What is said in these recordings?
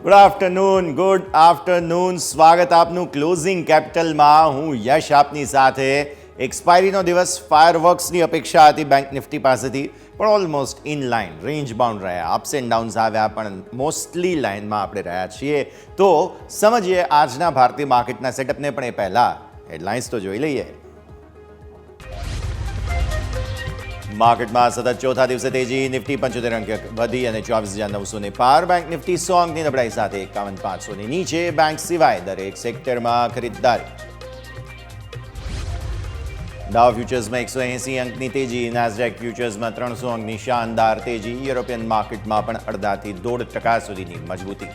Good afternoon. સ્વાગત આપનું closing કેપિટલમાં. હું યશ આપની સાથે. એક્સપાયરીનો દિવસ ફાયરવર્ક્સની અપેક્ષા હતી બેંક નિફ્ટી પાસેથી, પણ almost in line, range bound રહ્યા. અપ્સ એન્ડ ડાઉન્સ આવ્યા, પણ મોસ્ટલી લાઇનમાં આપણે રહ્યા છીએ. તો સમજીએ આજના ભારતીય માર્કેટના સેટઅપને, પણ એ પહેલાં હેડલાઇન્સ તો જોઈ લઈએ. માર્કેટમાં સતત ચોથા દિવસે તેજી. નિફ્ટી 75 અંક વધી અને 24,900 પાર. બેંક નિફ્ટી 100 અંકની નબળાઈ સાથે 51,500 નીચે. બેંક સિવાય દરેક સેક્ટરમાં ખરીદદારી. ડાઉ ફ્યુચર્સમાં 180 અંકની તેજી. નાસ્ડેક ફ્યુચર્સમાં 300 અંકની શાનદાર તેજી. યુરોપિયન માર્કેટમાં પણ 1.5 થી 1.5% સુધીની મજબૂતી.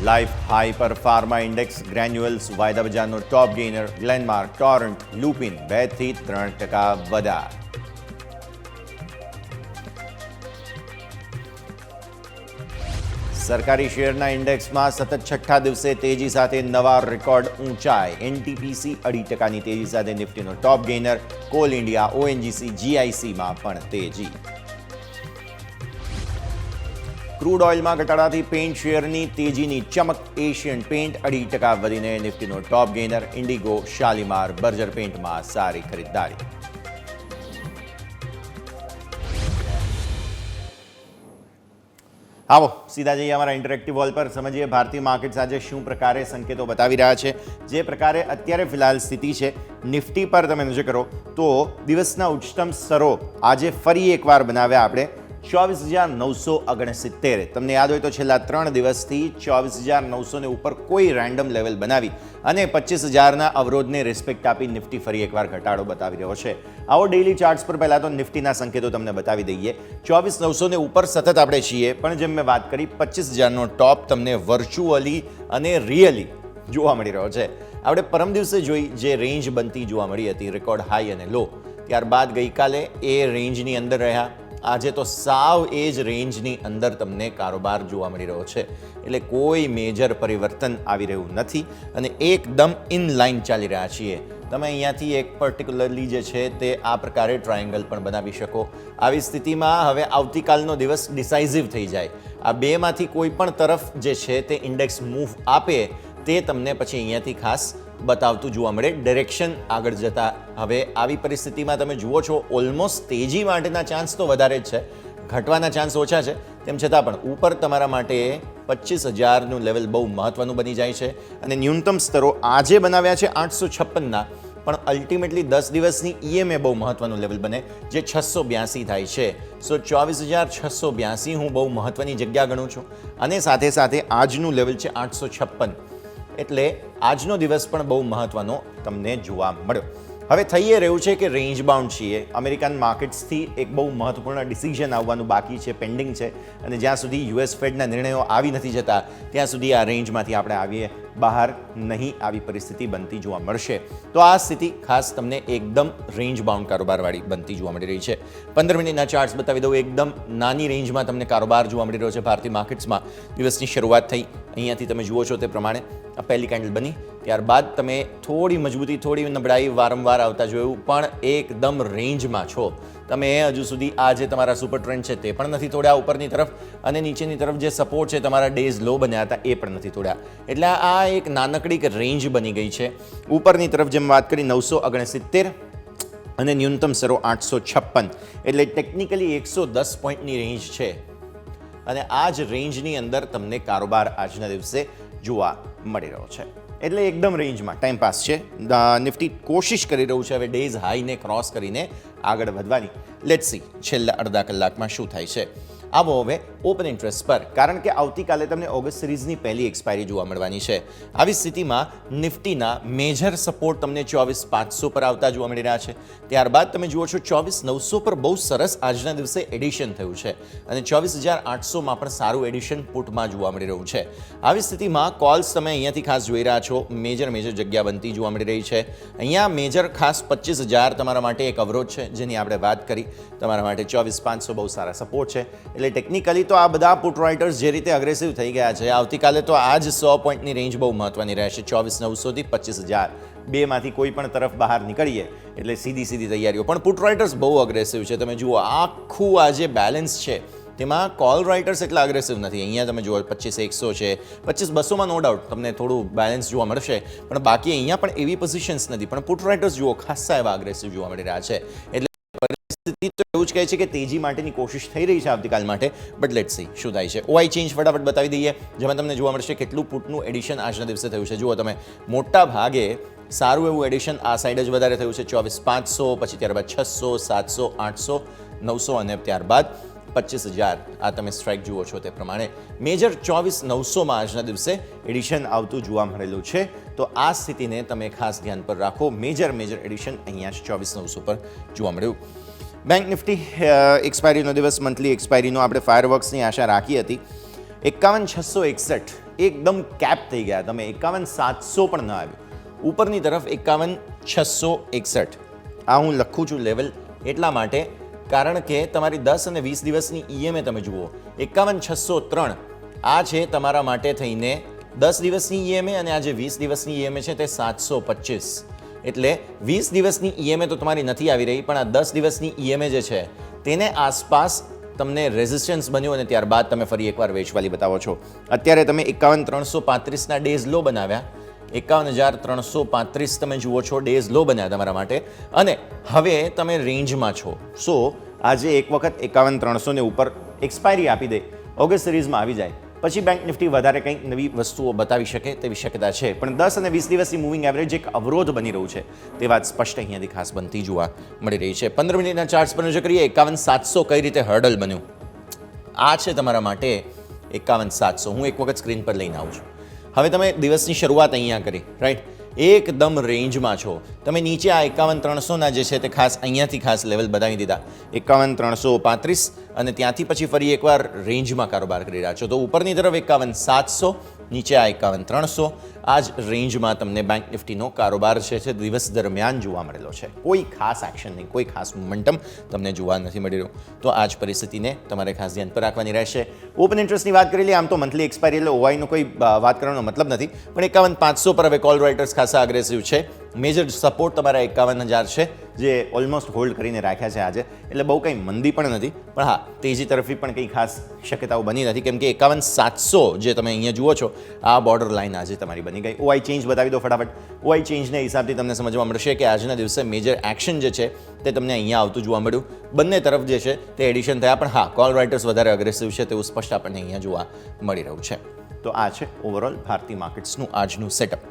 લાઈફ હાઈ પર ફાર્મા ઇન્ડેક્સ, ગ્રેન્યુઅલ્સ, વાયદા બજારનો ટોપ ગેઇનર. ગ્લેનમાર્ક, ટોરન્ટ, લુપિન 2 થી 3% વધ્યા. સરકારી શેરના ઇન્ડેક્સમાં સતત છઠ્ઠા દિવસે તેજી સાથે નવા રેકોર્ડ ઊંચાઈ. એનટીપીસી 0.5%ની તેજી સાથે નિફ્ટીનો ટોપ ગેઇનર. કોલ ઇન્ડિયા, ઓએનજીસી, જીઆઈસીમાં પણ તેજી. ક્રૂડ ઓઇલમાં ઘટાડાથી પેઇન્ટ શેરની તેજીની ચમક. એશિયન પેઇન્ટ 0.5% વધીને નિફ્ટીનો ટોપ ગેઇનર. ઇન્ડિગો, શાલીમાર, બર્જર પેઇન્ટમાં સારી ખરીદદારી. આવો સીધા જઈએ અમારા ઇન્ટરેક્ટિવ વોલ પર. સમજીએ ભારતીય માર્કેટ્સ આજે શું પ્રકારે સંકેતો બતાવી રહ્યા છે. જે પ્રકારે અત્યારે ફિલહાલ સ્થિતિ છે, નિફ્ટી પર તમે નજર કરો તો દિવસના ઉચ્ચતમ સ્તરો આજે ફરી એકવાર બનાવ્યા આપણે. 24,969. તમને યાદ હોય તો છેલ્લા 3 દિવસથી 24,900 ઉપર કોઈ રેન્ડમ લેવલ બનાવી અને 25,000ના અવરોધને રિસ્પેક્ટ આપી નિફ્ટી ફરી એકવાર ઘટાડો બતાવી રહ્યો છે. આવો ડેઇલી ચાર્ટ્સ પર પહેલાં તો નિફ્ટીના સંકેતો તમને બતાવી દઈએ. 24,900 ઉપર સતત આપણે છીએ, પણ જેમ મેં વાત કરી 25,000નો ટોપ તમને વર્ચ્યુઅલી અને રિયલી જોવા મળી રહ્યો છે. આપણે પરમ દિવસે જોઈ જે રેન્જ બનતી જોવા મળી હતી, રેકોર્ડ હાઈ અને લો, ત્યારબાદ ગઈકાલે એ રેન્જની અંદર રહ્યા. આજે તો સાવ એ જ રેન્જની અંદર તમને કારોબાર જોવા મળી રહ્યો છે. એટલે કોઈ મેજર પરિવર્તન આવી રહ્યું નથી અને એકદમ ઇન લાઇન ચાલી રહ્યા છીએ. તમે અહીંયાથી એક પર્ટિક્યુલરલી જે છે તે આ પ્રકારે ટ્રાયેંગલ પણ બનાવી શકો. આવી સ્થિતિમાં હવે આવતીકાલનો દિવસ ડિસાઇઝિવ થઈ જાય. આ બેમાંથી કોઈ પણ તરફ જે છે તે ઇન્ડેક્સ મૂવ આપે તે તમને પછી અહીંયાથી ખાસ બતાવતું જોવા મળે ડિરેક્શન આગળ જતા. હવે આવી પરિસ્થિતિમાં તમે જુઓ છો ઓલમોસ્ટ તેજી માટેના ચાન્સ તો વધારે જ છે, ઘટવાના ચાન્સ ઓછા છે. તેમ છતાં પણ ઉપર તમારા માટે 25,000નું લેવલ બહુ મહત્વનું બની જાય છે. અને ન્યૂનતમ સ્તરો આજે બનાવ્યા છે 856ના, પણ અલ્ટિમેટલી 10 દિવસની ઈએમએ બહુ મહત્વનું લેવલ બને જે 682 થાય છે. સો 24,682 હું બહુ મહત્વની જગ્યા ગણું છું. અને સાથે સાથે આજનું લેવલ છે 856, એટલે આજનો દિવસ પણ બહુ મહત્વનો તમને જોવા મળ્યો. હવે થઈ રહ્યું છે કે રેન્જ બાઉન્ડ છીએ. અમેરિકન માર્કેટ્સથી એક બહુ મહત્વપૂર્ણ ડિસિઝન આવવાનું બાકી છે, પેન્ડિંગ છે. અને જ્યાં સુધી યુએસ ફેડના નિર્ણયો આવી નથી જતા ત્યાં સુધી આ રેન્જમાંથી આપણે આવીએ બહાર નહીં આવી પરિસ્થિતિ બનતી જોવા મળશે. તો આ સ્થિતિ ખાસ તમને એકદમ રેન્જ બાઉન્ડ કારોબારવાળી બનતી જોવા મળી રહી છે. 15 મિનિટના ચાર્ટ્સ બતાવી દઉં. એકદમ નાની રેન્જમાં તમને કારોબાર જોવા મળી રહ્યો છે ભારતીય માર્કેટ્સમાં. દિવસની શરૂઆત થઈ અહીંયાથી તમે જુઓ છો તે પ્રમાણે આ પહેલી કેન્ડલ બની, ત્યારબાદ તમે થોડી મજબૂતી, થોડી નબળાઈ વારંવાર આવતા જોયું, પણ એકદમ રેન્જમાં છો તમે. હજુ સુધી આ જે તમારા સુપર ટ્રેન્ડ છે તે પણ નથી તોડ્યા ઉપરની તરફ, અને નીચેની તરફ જે સપોર્ટ છે તમારા ડેઝ લો બન્યા હતા એ પણ નથી તોડ્યા. એટલે આ એક નાનકડી રેન્જ બની ગઈ છે. ઉપરની તરફ જેમ વાત કરી 969 અને ન્યૂનતમ સ્તરો 856, એટલે ટેકનિકલી 110 પોઈન્ટની રેન્જ છે. અને આ જ રેન્જની અંદર તમને કારોબાર આજના દિવસે જોવા મળી રહ્યો છે. એટલે એકદમ રેન્જમાં ટાઈમપાસ છે. નિફ્ટી કોશિશ કરી રહ્યું છે હવે ડેઝ હાઈને ક્રોસ કરીને આગળ વધવાની. લેટ્સ સી છેલ્લા અડધા કલાકમાં શું થાય છે. આવો હવે ઓપન ઇન્ટરેસ્ટ પર, કારણ કે આવતીકાલે તમને ઓગસ્ટ સિરીઝની પહેલી એક્સપાયરી જોવા મળવાની છે. આવી સ્થિતિમાં નિફ્ટીના મેજર સપોર્ટ તમને 24,500 પર આવતા જોવા મળી રહ્યા છે. ત્યારબાદ તમે જુઓ છો 24,900 પર બહુ સરસ આજના દિવસે એડિશન થયું છે અને 24,800માં પણ સારું એડિશન પુટમાં જોવા મળી રહ્યું છે. આવી સ્થિતિમાં કોલ્સ તમે અહીંયાથી ખાસ જોઈ રહ્યા છો, મેજર જગ્યા બનતી જોવા મળી રહી છે. અહીંયા મેજર ખાસ 25,000 તમારા માટે એક અવરોધ છે જેની આપણે વાત કરી. તમારા માટે 24,500 બહુ સારા સપોર્ટ છે. એટલે ટેકનિકલી તો આ બધા પુટ રાઇટર્સ જે રીતે અગ્રેસિવ થઈ ગયા છે, આવતીકાલે તો આ જ 100 પોઈન્ટની રેન્જ બહુ મહત્વની રહેશે. 24,900 થી 25,000 બેમાંથી કોઈ પણ તરફ બહાર નીકળીએ એટલે સીધી તૈયારીઓ. પણ પુટ રાઇટર્સ બહુ અગ્રેસિવ છે. તમે જુઓ આખું આ જે બેલેન્સ છે તેમાં કોલ રાઇટર્સ એટલા અગ્રેસિવ નથી. અહીંયા તમે જુઓ 25-100 છે, 25-200માં નો ડાઉટ તમને થોડું બેલેન્સ જોવા મળશે, પણ બાકી અહીંયા પણ એવી પોઝિશન્સ નથી. પણ પુટ રાઇટર્સ જુઓ ખાસા એવા અગ્રેસિવ જોવા મળી રહ્યા છે. એટલે પરિસ્થિતિ તો એવું જ કહે છે કે તેજી માટેની કોશિશ થઈ રહી છે આવતીકાલ માટે, બટ લેટ્સ સી શું થાય છે. ઓઆઈ ચેન્જ ફટાફટ બતાવી દઈએ, જેમાં તમને જોવા મળશે કેટલું પુટનું એડિશન આજના દિવસે થયું છે. જુઓ તમે, મોટા ભાગે સારું એવું એડિશન આ સાઈડ જ વધારે થયું છે. 24,500, પછી ત્યારબાદ 600, 700, 800, 900 અને ત્યારબાદ 25,000. આ તમે સ્ટ્રાઇક જુઓ છો તે પ્રમાણે મેજર 24,900માં આજના દિવસે એડિશન આવતું જોવા મળેલું છે. તો આ સ્થિતિને તમે ખાસ ધ્યાન પર રાખો. મેજર એડિશન અહીંયા 24,900 પર જોવા મળ્યું. બેંક નિફ્ટી એક્સપાયરીનો દિવસ, મંથલી એક્સપાયરીનો આપણે ફાયરવર્ક્સની આશા રાખી હતી. 51,661 એકદમ કેપ થઈ ગયા તમે. 51,700 પણ ન આવ્યું. ઉપરની તરફ 51,661. આ હું લખું છું લેવલ એટલા માટે કારણ કે તમારી 10 અને 20 દિવસની ઈએમએ તમે જુઓ 51,603. આ છે તમારા માટે થઈને 10 દિવસની ઈએમએ, અને આ જે 20 દિવસની ઈએમએ છે તે 725. એટલે 20 દિવસની ઈએમએ તો તમારી નથી આવી રહી, પણ આ 10 દિવસની ઈએમએ જે છે તેને આસપાસ તમને રેઝિસ્ટન્સ બન્યું અને ત્યારબાદ તમે ફરી એકવાર વેચવાલી બતાવો છો. અત્યારે તમે 51,335ના ડેઝ લો બનાવ્યા, 51,335 તમે જુઓ છો ડેઝ લો બન્યા તમારા માટે, અને હવે તમે રેન્જમાં છો. સો આજે એક વખત 51,300 ને ઉપર એક્સપાયરી આપી દે, ઓગસ્ટ સિરીઝમાં આવી જાય, પછી બેંક નિફ્ટી વધારે કંઈક નવી વસ્તુઓ બતાવી શકે તેવી શક્યતા છે. પણ 10 અને 20 દિવસની મૂવિંગ એવરેજ એક અવરોધ બની રહ્યું છે, તે વાત સ્પષ્ટ અહીંયાથી ખાસ બનતી જોવા મળી રહી છે. 15 મિનિટના ચાર્ટ્સ પર નજર કરીએ. 51,700 કઈ રીતે હર્ડલ બન્યું. આ છે તમારા માટે 51,700. હું એક વખત સ્ક્રીન પર લઈને આવું છું. હવે તમે દિવસની શરૂઆત અહીંયા કરી, રાઈટ, એકદમ રેન્જમાં છો તમે. નીચે આ 51,300ના જે છે તે ખાસ અહીંયાથી ખાસ લેવલ બનાવી દીધા, 51,335, અને ત્યાંથી પછી ફરી એકવાર રેન્જમાં કારોબાર કરી રહ્યા છો. તો ઉપરની તરફ 51,700, નીચે આ 51,300. આ જ રેન્જમાં તમને બેંક નિફ્ટીનો કારોબાર છે દિવસ દરમિયાન જોવા મળેલો છે. કોઈ ખાસ એક્શન નહીં, કોઈ ખાસ મોમેન્ટમ તમને જોવા નથી મળી રહ્યું. તો આ જ પરિસ્થિતિને તમારે ખાસ ધ્યાન પર રાખવાની રહેશે. ઓપન ઇન્ટરેસ્ટની વાત કરી લઈએ. આમ તો મંથલી એક્સપાયરી એટલે ઓઆઈનો કોઈ વાત કરવાનો મતલબ નથી, પણ 51,500 પર હવે કોલ રાઇટર્સ ખાસા અગ્રેસિવ છે. મેજર સપોર્ટ તમારા 51,000 છે, જે ઓલમોસ્ટ હોલ્ડ કરીને રાખ્યા છે આજે. એટલે બહુ કંઈ મંદી પણ નથી, પણ હા, તેજી તરફી પણ કંઈ ખાસ શક્યતાઓ બની નથી, કેમ કે 51,700 જે તમે અહીંયા જુઓ છો આ બોર્ડર લાઇન આજે તમારી બની ગઈ. ઓઆઈ ચેન્જ બતાવી દો ફટાફટ. ઓઆઈ ચેન્જના હિસાબથી તમને સમજવા મળશે કે આજના દિવસે મેજર એક્શન જે છે તે તમને અહીંયા આવતું જોવા મળ્યું. બંને તરફ જે છે તે એડિશન થયા, પણ હા, કોલ રાઇટર્સ વધારે અગ્રેસિવ છે તેવું સ્પષ્ટ આપણને અહીંયા જોવા મળી રહ્યું છે. તો આ છે ઓવરઓલ ભારતીય માર્કેટ્સનું આજનું સેટઅપ.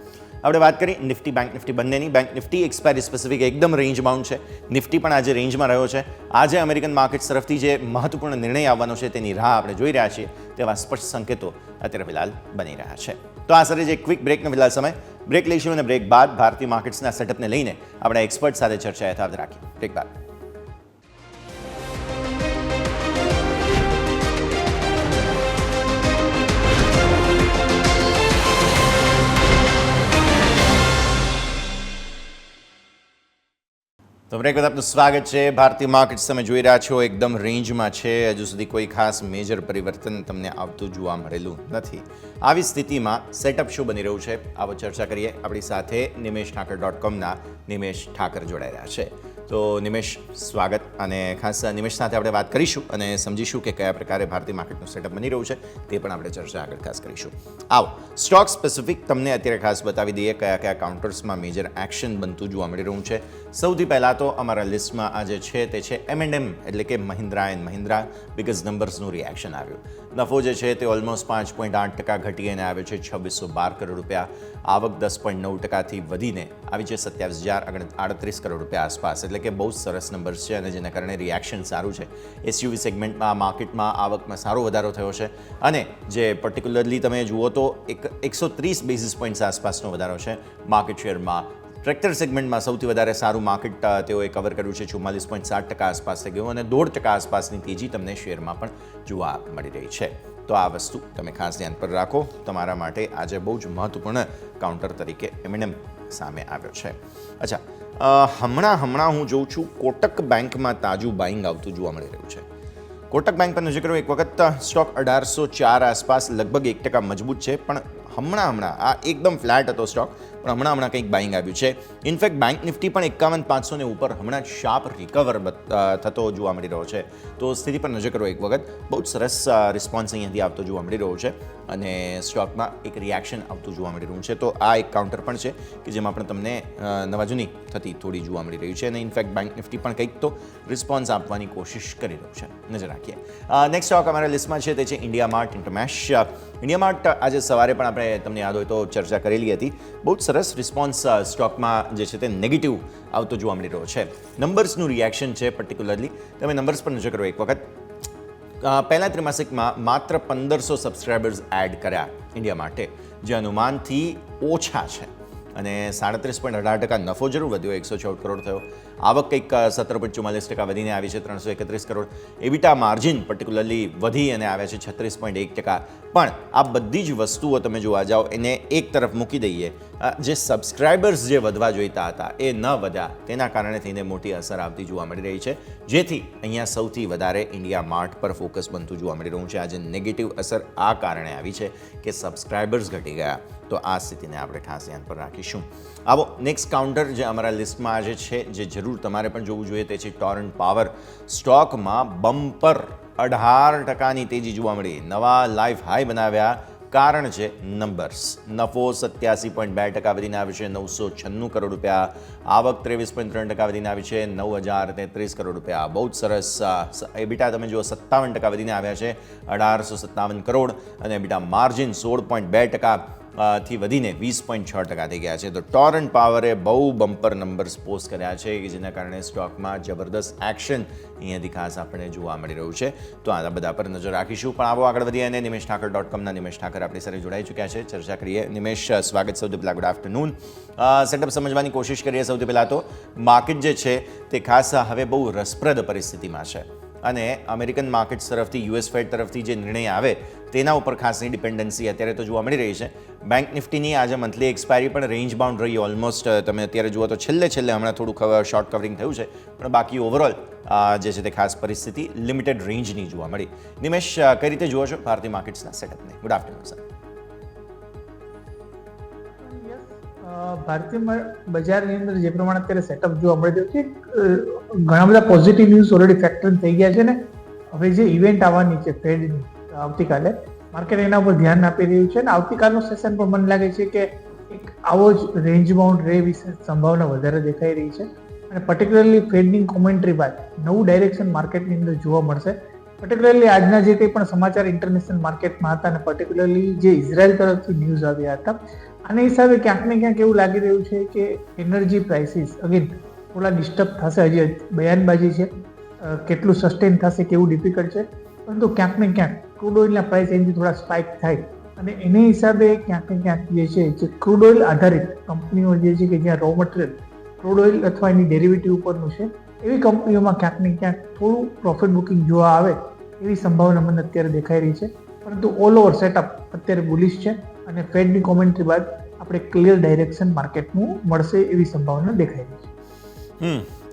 આપણે વાત કરી નિફ્ટી બેંક નિફ્ટી બંનેની. બેંક નિફ્ટી એક્સપાયરી સ્પેસિફિક એકદમ રેન્જ બાઉન્ડ છે. નિફ્ટી પણ આજે રેન્જમાં રહ્યો છે. આજે અમેરિકન માર્કેટ્સ તરફથી જે મહત્વપૂર્ણ નિર્ણય આવવાનો છે તેની રાહ આપણે જોઈ રહ્યા છીએ. તેવા સ્પષ્ટ સંકેતો અત્યારે ફિલહાલ બની રહ્યા છે. તો આ સરે જે ક્વિક બ્રેકનો ફિલહાલ સમય, બ્રેક લઈશું અને બ્રેક બાદ ભારતીય માર્કેટ્સના સેટઅપને લઈને આપણે એક્સપર્ટ સાથે ચર્ચા યથાવત રાખી. બ્રેક બાદ તો બ્રેક બાદ આપનું સ્વાગત છે. ભારતીય માર્કેટ્સ તમે જોઈ રહ્યા છો એકદમ રેન્જમાં છે. હજુ સુધી કોઈ ખાસ મેજર પરિવર્તન તમને આવતું જોવા મળેલું નથી. આવી સ્થિતિમાં સેટઅપ શું બની રહ્યું છે આવો ચર્ચા કરીએ. આપણી સાથે nimeshthakar.comના નિમેશ ઠાકર જોડાઈ રહ્યા છે. તો નિમેશ, સ્વાગત. અને ખાસ નિમેશ સાથે આપણે વાત કરીશું અને સમજીશું કે કયા પ્રકારે ભારતીય માર્કેટનું સેટઅપ બની રહ્યું છે, તે પણ આપણે ચર્ચા આગળ ખાસ કરીશું. આવો સ્ટોક સ્પેસિફિક તમને અત્યારે ખાસ બતાવી દઈએ કયા કયા કાઉન્ટર્સમાં મેજર એક્શન બનતું જોવા મળી રહ્યું છે. સૌથી પહેલાં તો અમારા લિસ્ટમાં આ જે છે તે છે M&M, એટલે કે મહિન્દ્રા એન્ડ મહિન્દ્રા, બિકોઝ નંબર્સનું રિએક્શન આવ્યું. નફો જે છે તે ઓલમોસ્ટ 5.8% ઘટીને આવ્યો છે 2612 કરોડ રૂપિયા. આવક 10.9%થી વધીને આવી છે 27,038 કરોડ રૂપિયા આસપાસ. એટલે કે બહુ સરસ નંબર્સ છે અને જેના કારણે રિએક્શન સારું છે. એસયુવી સેગમેન્ટમાં માર્કેટમાં આવકમાં સારો વધારો થયો છે, અને જે પર્ટિક્યુલરલી તમે જુઓ તો 130 બેઝિસ પોઈન્ટ્સ આસપાસનો વધારો છે માર્કેટ શેરમાં. ટ્રેક્ટર સેગમેન્ટમાં સૌથી વધારે સારું માર્કેટ તેઓએ કવર કર્યું છે, 44.7% આસપાસ થઈ ગયું, અને 1.5% આસપાસની તેજી તમને શેરમાં પણ જોવા મળી રહી છે. તો આ વસ્તુ તમે ખાસ ધ્યાન પર રાખો. તમારા માટે આજે બહુ જ મહત્વપૂર્ણ કાઉન્ટર તરીકે M&M સામે આવ્યો છે. અચ્છા, હમણાં હું જોઉં છું કોટક બેંકમાં તાજું બાઇંગ આવતું જોવા મળી રહ્યું છે. કોટક બેંક પર નજર કરો એક વખત. સ્ટોક 1804 આસપાસ લગભગ 1% મજબૂત છે, પણ હમણાં આ એકદમ ફ્લેટ હતો સ્ટોક, પણ હમણાં કંઈક બાઇંગ આવ્યું છે. ઇનફેક્ટ બેંક નિફ્ટી પણ 51,500 ઉપર હમણાં શાર્પ રિકવર થતો જોવા મળી રહ્યો છે. તો સ્થિતિ પર નજર કરો એક વખત. બહુ જ સરસ રિસ્પોન્સ અહીંયાથી આવતો જોવા મળી રહ્યો છે અને સ્ટોકમાં એક રિએક્શન આવતું જોવા મળી રહ્યું છે. તો આ એક કાઉન્ટર પણ છે કે જેમાં પણ તમને નવાજૂની થતી થોડી જોવા મળી રહી છે અને ઇનફેક્ટ બેંક નિફ્ટી પણ કંઈક તો રિસ્પોન્સ આપવાની કોશિશ કરી રહ્યું છે. નજર રાખીએ. નેક્સ્ટ સ્ટોક અમારા લિસ્ટમાં છે તે છે ઇન્ડિયામાર્ટ ઇન્ટરમેશ. ઇન્ડિયામાર્ટ આજે સવારે પણ આપણે તમને યાદ હોય તો ચર્ચા કરેલી હતી. બહુ જ સરસ રિસ્પોન્સ સ્ટોકમાં જે છે તે નેગેટિવ આવતો જોવા મળી રહ્યો છે. નંબર્સનું રિએક્શન છે પર્ટિક્યુલરલી. તમે નંબર્સ પર નજર કરો એક વખત. પહેલા ત્રિમાસિકમાં માત્ર 1500 સબસ્ક્રાઇબર્સ એડ કર્યા ઇન્ડિયા માટે, જે અનુમાનથી ઓછા છે અને 37.18% નફો જરૂર વધ્યો, 114 કરોડ થયો. આવક કંઈક 17.44% વધીને આવી છે 331 કરોડ. એબિટા માર્જિન પર્ટિક્યુલરલી વધી અને આવ્યા છે 36.1%. પણ આ બધી જ વસ્તુઓ તમે જોવા જાઓ એને એક તરફ મૂકી દઈએ, જે સબસ્ક્રાઇબર્સ જે વધવા જોઈતા હતા એ ન વધ્યા, તેના કારણે થઈને મોટી અસર આવતી જોવા મળી રહી છે, જેથી અહીંયા સૌથી વધારે ઇન્ડિયા માર્ટ પર ફોકસ બનતું જોવા મળી રહ્યું છે. આજે નેગેટિવ અસર આ કારણે આવી છે કે સબસ્ક્રાઇબર્સ ઘટી ગયા. તો આ સ્થિતિને આપણે ખાસ ધ્યાન પર રાખીશું. આવો નેક્સ્ટ કાઉન્ટર જે અમારા લિસ્ટમાં આજે છે, જે જરૂર તમારે પણ જોવું જોઈએ, તે છે ટોરન્ટ પાવર. સ્ટોકમાં બમ્પર 18%ની તેજી જોવા મળી. નવા લાઈફ હાઈ બનાવ્યા. કારણ છે નંબર્સ. નફો 87.2% વધીને આવ્યો છે 996 કરોડ રૂપિયા. આવક 23.3% વધીને આવી છે 9,033 કરોડ રૂપિયા. બહુ જ સરસ. એબિટા તમે જુઓ 57% વધીને આવ્યા છે 1857 કરોડ અને એબિટા માર્જિન 16.2% થી વધીને 20.6% થઈ ગયા છે. તો ટોરન્ટ પાવરે બહુ બમ્પર નંબર્સ પોસ્ટ કર્યા છે કે જેના કારણે સ્ટોકમાં જબરદસ્ત એક્શન અહીંયાથી ખાસ આપણને જોવા મળી રહ્યું છે. તો આ બધા પર નજર રાખીશું. પણ આવો આગળ વધીએ અને nimeshthakar.comના નિમેશ ઠાકર આપણી સાથે જોડાઈ ચૂક્યા છે. ચર્ચા કરીએ. નિમેશ, સ્વાગત. સૌથી પહેલાં ગુડ આફ્ટરનૂન. સેટઅપ સમજવાની કોશિશ કરીએ. સૌથી પહેલાં તો માર્કેટ જે છે તે ખાસ હવે બહુ રસપ્રદ પરિસ્થિતિમાં છે અને અમેરિકન માર્કેટ્સ તરફથી, યુએસ ફેડ તરફથી જે નિર્ણય આવે તેના ઉપર ખાસની ડિપેન્ડન્સી અત્યારે તો જોવા મળી રહી છે. બેંક નિફ્ટીની આજે મંથલી એક્સપાયરી પણ રેન્જ બાઉન્ડ રહી ઓલમોસ્ટ. તમે અત્યારે જુઓ તો છેલ્લે હમણાં થોડું શોર્ટ કવરિંગ થયું છે, પણ બાકી ઓવરઓલ જે છે તે ખાસ પરિસ્થિતિ લિમિટેડ રેન્જની જોવા મળી. નિમેશ, કઈ રીતે જુઓ છો ભારતીય માર્કેટ્સના સેટઅપને? Good afternoon sir. ભારતીય બજારની અંદર જે પ્રમાણે અત્યારે સેટઅપ જોવા મળી રહ્યું છે, ઘણા બધા પોઝિટિવ ન્યૂઝ ઓલરેડી ફેક્ટર થઈ ગયા છે ને હવે જે ઇવેન્ટ આવવાની છે ફેડની આવતીકાલે, માર્કેટ એના ઉપર ધ્યાન આપી રહ્યું છે અને આવતીકાલનો સેશન પણ મને લાગે છે કે એક આવો જ રેન્જ બાઉન્ડ રહે વિશે સંભાવના વધારે દેખાઈ રહી છે અને પર્ટિક્યુલરલી ફેડની કોમેન્ટ્રી બાદ નવું ડાયરેક્શન માર્કેટની અંદર જોવા મળશે. પર્ટિક્યુલરલી આજના જે કંઈ પણ સમાચાર ઇન્ટરનેશનલ માર્કેટમાં હતા અને પર્ટિક્યુલરલી જે ઇઝરાયલ તરફથી ન્યૂઝ આવ્યા હતા, આના હિસાબે ક્યાંક ને ક્યાંક એવું લાગી રહ્યું છે કે એનર્જી પ્રાઇસીસ અગેન થોડા ડિસ્ટર્બ થશે. હજી બયાનબાજી છે, કેટલું સસ્ટેન થશે કેવું ડિફિકલ્ટ છે, પરંતુ ક્યાંક ને ક્યાંક ક્રૂડ ઓઇલના પ્રાઇસ એનાથી થોડા સ્પાઇક થાય અને એને હિસાબે ક્યાંક ને ક્યાંક જે ક્રૂડ ઓઇલ આધારિત કંપનીઓ જે છે કે જ્યાં રો મટીરિયલ ક્રૂડ ઓઇલ અથવા એની ડેરિવેટિવ ઉપરનું છે, એવી કંપનીઓમાં ક્યાંક ને ક્યાંક થોડું પ્રોફિટ બુકિંગ જોવા આવે એવી સંભાવના મને અત્યારે દેખાઈ રહી છે. પરંતુ ઓલ ઓવર સેટઅપ અત્યારે બુલિશ છે અને ફેડની કોમેન્ટ્રી બાદ આપણે ક્લિયર ડાયરેક્શન માર્કેટનું મળશે એવી સંભાવના દેખાઈ રહી છે.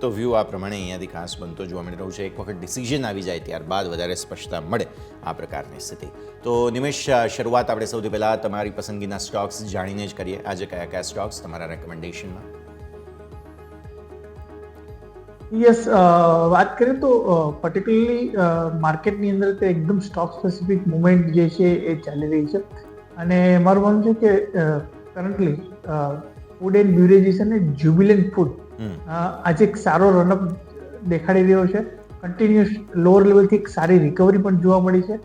તો વ્યૂ આ પ્રમાણે અહીંયાથી ખાસ બનતો જોવા મળી રહ્યું છે. એક વખત ડિસિઝન આવી જાય ત્યારબાદ વધારે સ્પષ્ટતા મળે આ પ્રકારની સ્થિતિ. તો નિમેશ, શરૂઆત આપણે સૌથી પહેલાં તમારી પસંદગીના સ્ટોક્સ જાણીને જ કરીએ. આજે કયા સ્ટોક્સ તમારા રેકમેન્ડેશનમાં? યસ, વાત કરીએ તો પર્ટિક્યુલરલી માર્કેટની અંદર તે એકદમ સ્ટોક સ્પેસિફિક મુવમેન્ટ જે છે એ ચાલી રહી છે અને મારું માનવું છે કે કરન્ટલી ફૂડ એન્ડ બેવરેજીસ અને જ્યુબિલન્ટ ફૂડ આજે એક સારો રનઅપ દેખાડી રહ્યો છે. કન્ટિન્યુઅસ લોઅર લેવલથી એક સારી રિકવરી પણ જોવા મળી છે.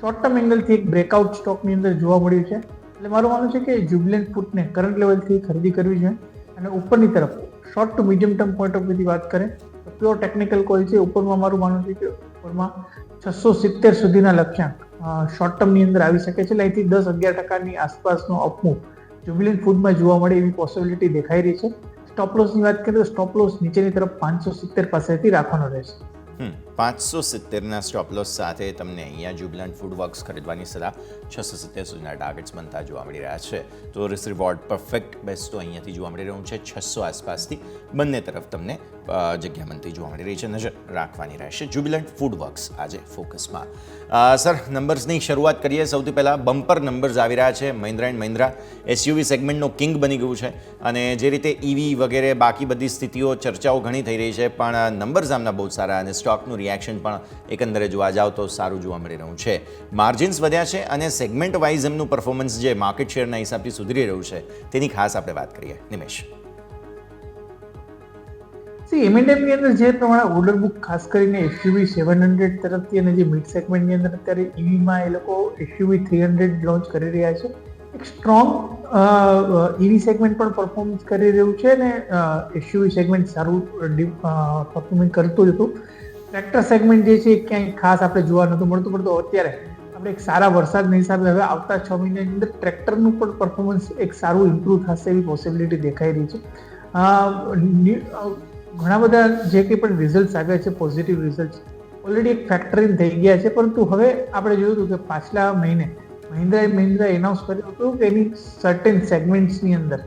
શોર્ટ ટર્મ એંગલથી એક બ્રેકઆઉટ સ્ટોકની અંદર જોવા મળ્યું છે. એટલે મારું માનવું છે કે જ્યુબિલન્ટ ફૂડને કરંટ લેવલથી ખરીદી કરવી છે અને ઉપરની તરફ short to medium term point of વ્યૂથી વાત કરીએ તો પ્યોર ટેકનિકલ કોલ છે. ઉપરમાં મારું માનવું છે કે ઉપરમાં 670 સુધીના લક્ષ્યાંક શોર્ટ ટર્મની અંદર આવી શકે છે. એટલે અહીંથી 10-11% આસપાસનો અપમૂવ જ્યુબિલન્ટ ફૂડમાં જોવા મળે એવી પોસિબિલિટી દેખાઈ રહી છે. સ્ટોપ લોસની વાત કરીએ તો સ્ટોપ લોસ નીચેની તરફ 570 પાસેથી રાખવાનો રહેશે. 570ના સ્ટોપ લોસ સાથે તમને અહીંયા જ્યુબિલન્ટ ફૂડ વર્ક્સ ખરીદવાની સલાહ 670 સુધીના ટાર્ગેટ્સ બનતા જોવા મળી રહ્યા છે. તો રિસ્ક રિવોર્ડ પરફેક્ટ બેસ્ટ તો અહીંયાથી જોવા મળી રહ્યું છે. 600 આસપાસથી બંને તરફ તમને જગ્યા બનતી જોવા મળી રહી છે. નજર રાખવાની રહેશે. જ્યુબિલન્ટ ફૂડ વર્ક્સ આજે ફોકસમાં. સર, નંબર્સની શરૂઆત કરીએ. સૌથી પહેલાં બમ્પર નંબર્સ આવી રહ્યા છે. મહિન્દ્રા એન્ડ મહિન્દ્રા એસયુવી સેગમેન્ટનો કિંગ બની ગયું છે અને જે રીતે ઈવી વગેરે બાકી બધી સ્થિતિઓ ચર્ચાઓ ઘણી થઈ રહી છે, પણ નંબર્સ આમના બહુ સારા અને સ્ટોકનું રિએક્શન પણ એકંદરે જોવા જાવ તો સારું જોવા મળી રહ્યું છે. માર્જિન્સ વધ્યા છે અને સેગમેન્ટ વાઇઝ એમનું પરફોર્મન્સ જે માર્કેટ શેરના હિસાબથી સુધરી રહ્યું છે તેની ખાસ આપણે વાત કરીએ. નિમેશ, એમએનએમની અંદર જે પ્રમાણે ઓર્ડર બુક ખાસ કરીને એસયુવી 700 તરફથી અને જે મિડ સેગમેન્ટની અંદર અત્યારે ઈવીમાં એ લોકો એસયુવી 300 લોન્ચ કરી રહ્યા છે. એક સ્ટ્રોંગ ઈવી સેગમેન્ટ પણ પરફોર્મન્સ કરી રહ્યું છે અને એસયુવી સેગમેન્ટ સારું પરફોર્મન્સ કરતું જ હતું. ટ્રેક્ટર સેગમેન્ટ જે છે ક્યાંય ખાસ આપણે જોવા નહોતું મળતું, પણ અત્યારે આપણે એક સારા વરસાદના હિસાબે હવે આવતા 6 મહિનાની અંદર ટ્રેક્ટરનું પણ પરફોર્મન્સ એક સારું ઇમ્પ્રૂવ થશે એવી પોસિબિલિટી દેખાઈ રહી છે. ઘણા બધા જે કંઈ પણ રિઝલ્ટ આવ્યા છે, પોઝિટિવ રિઝલ્ટ ઓલરેડી એક ફેક્ટરિંગ થઈ ગયા છે, પરંતુ હવે આપણે જોયું હતું કે પાછલા મહિને મહિન્દ્રા એનાઉન્સ કર્યું હતું કે એની સર્ટેન સેગમેન્ટ્સની અંદર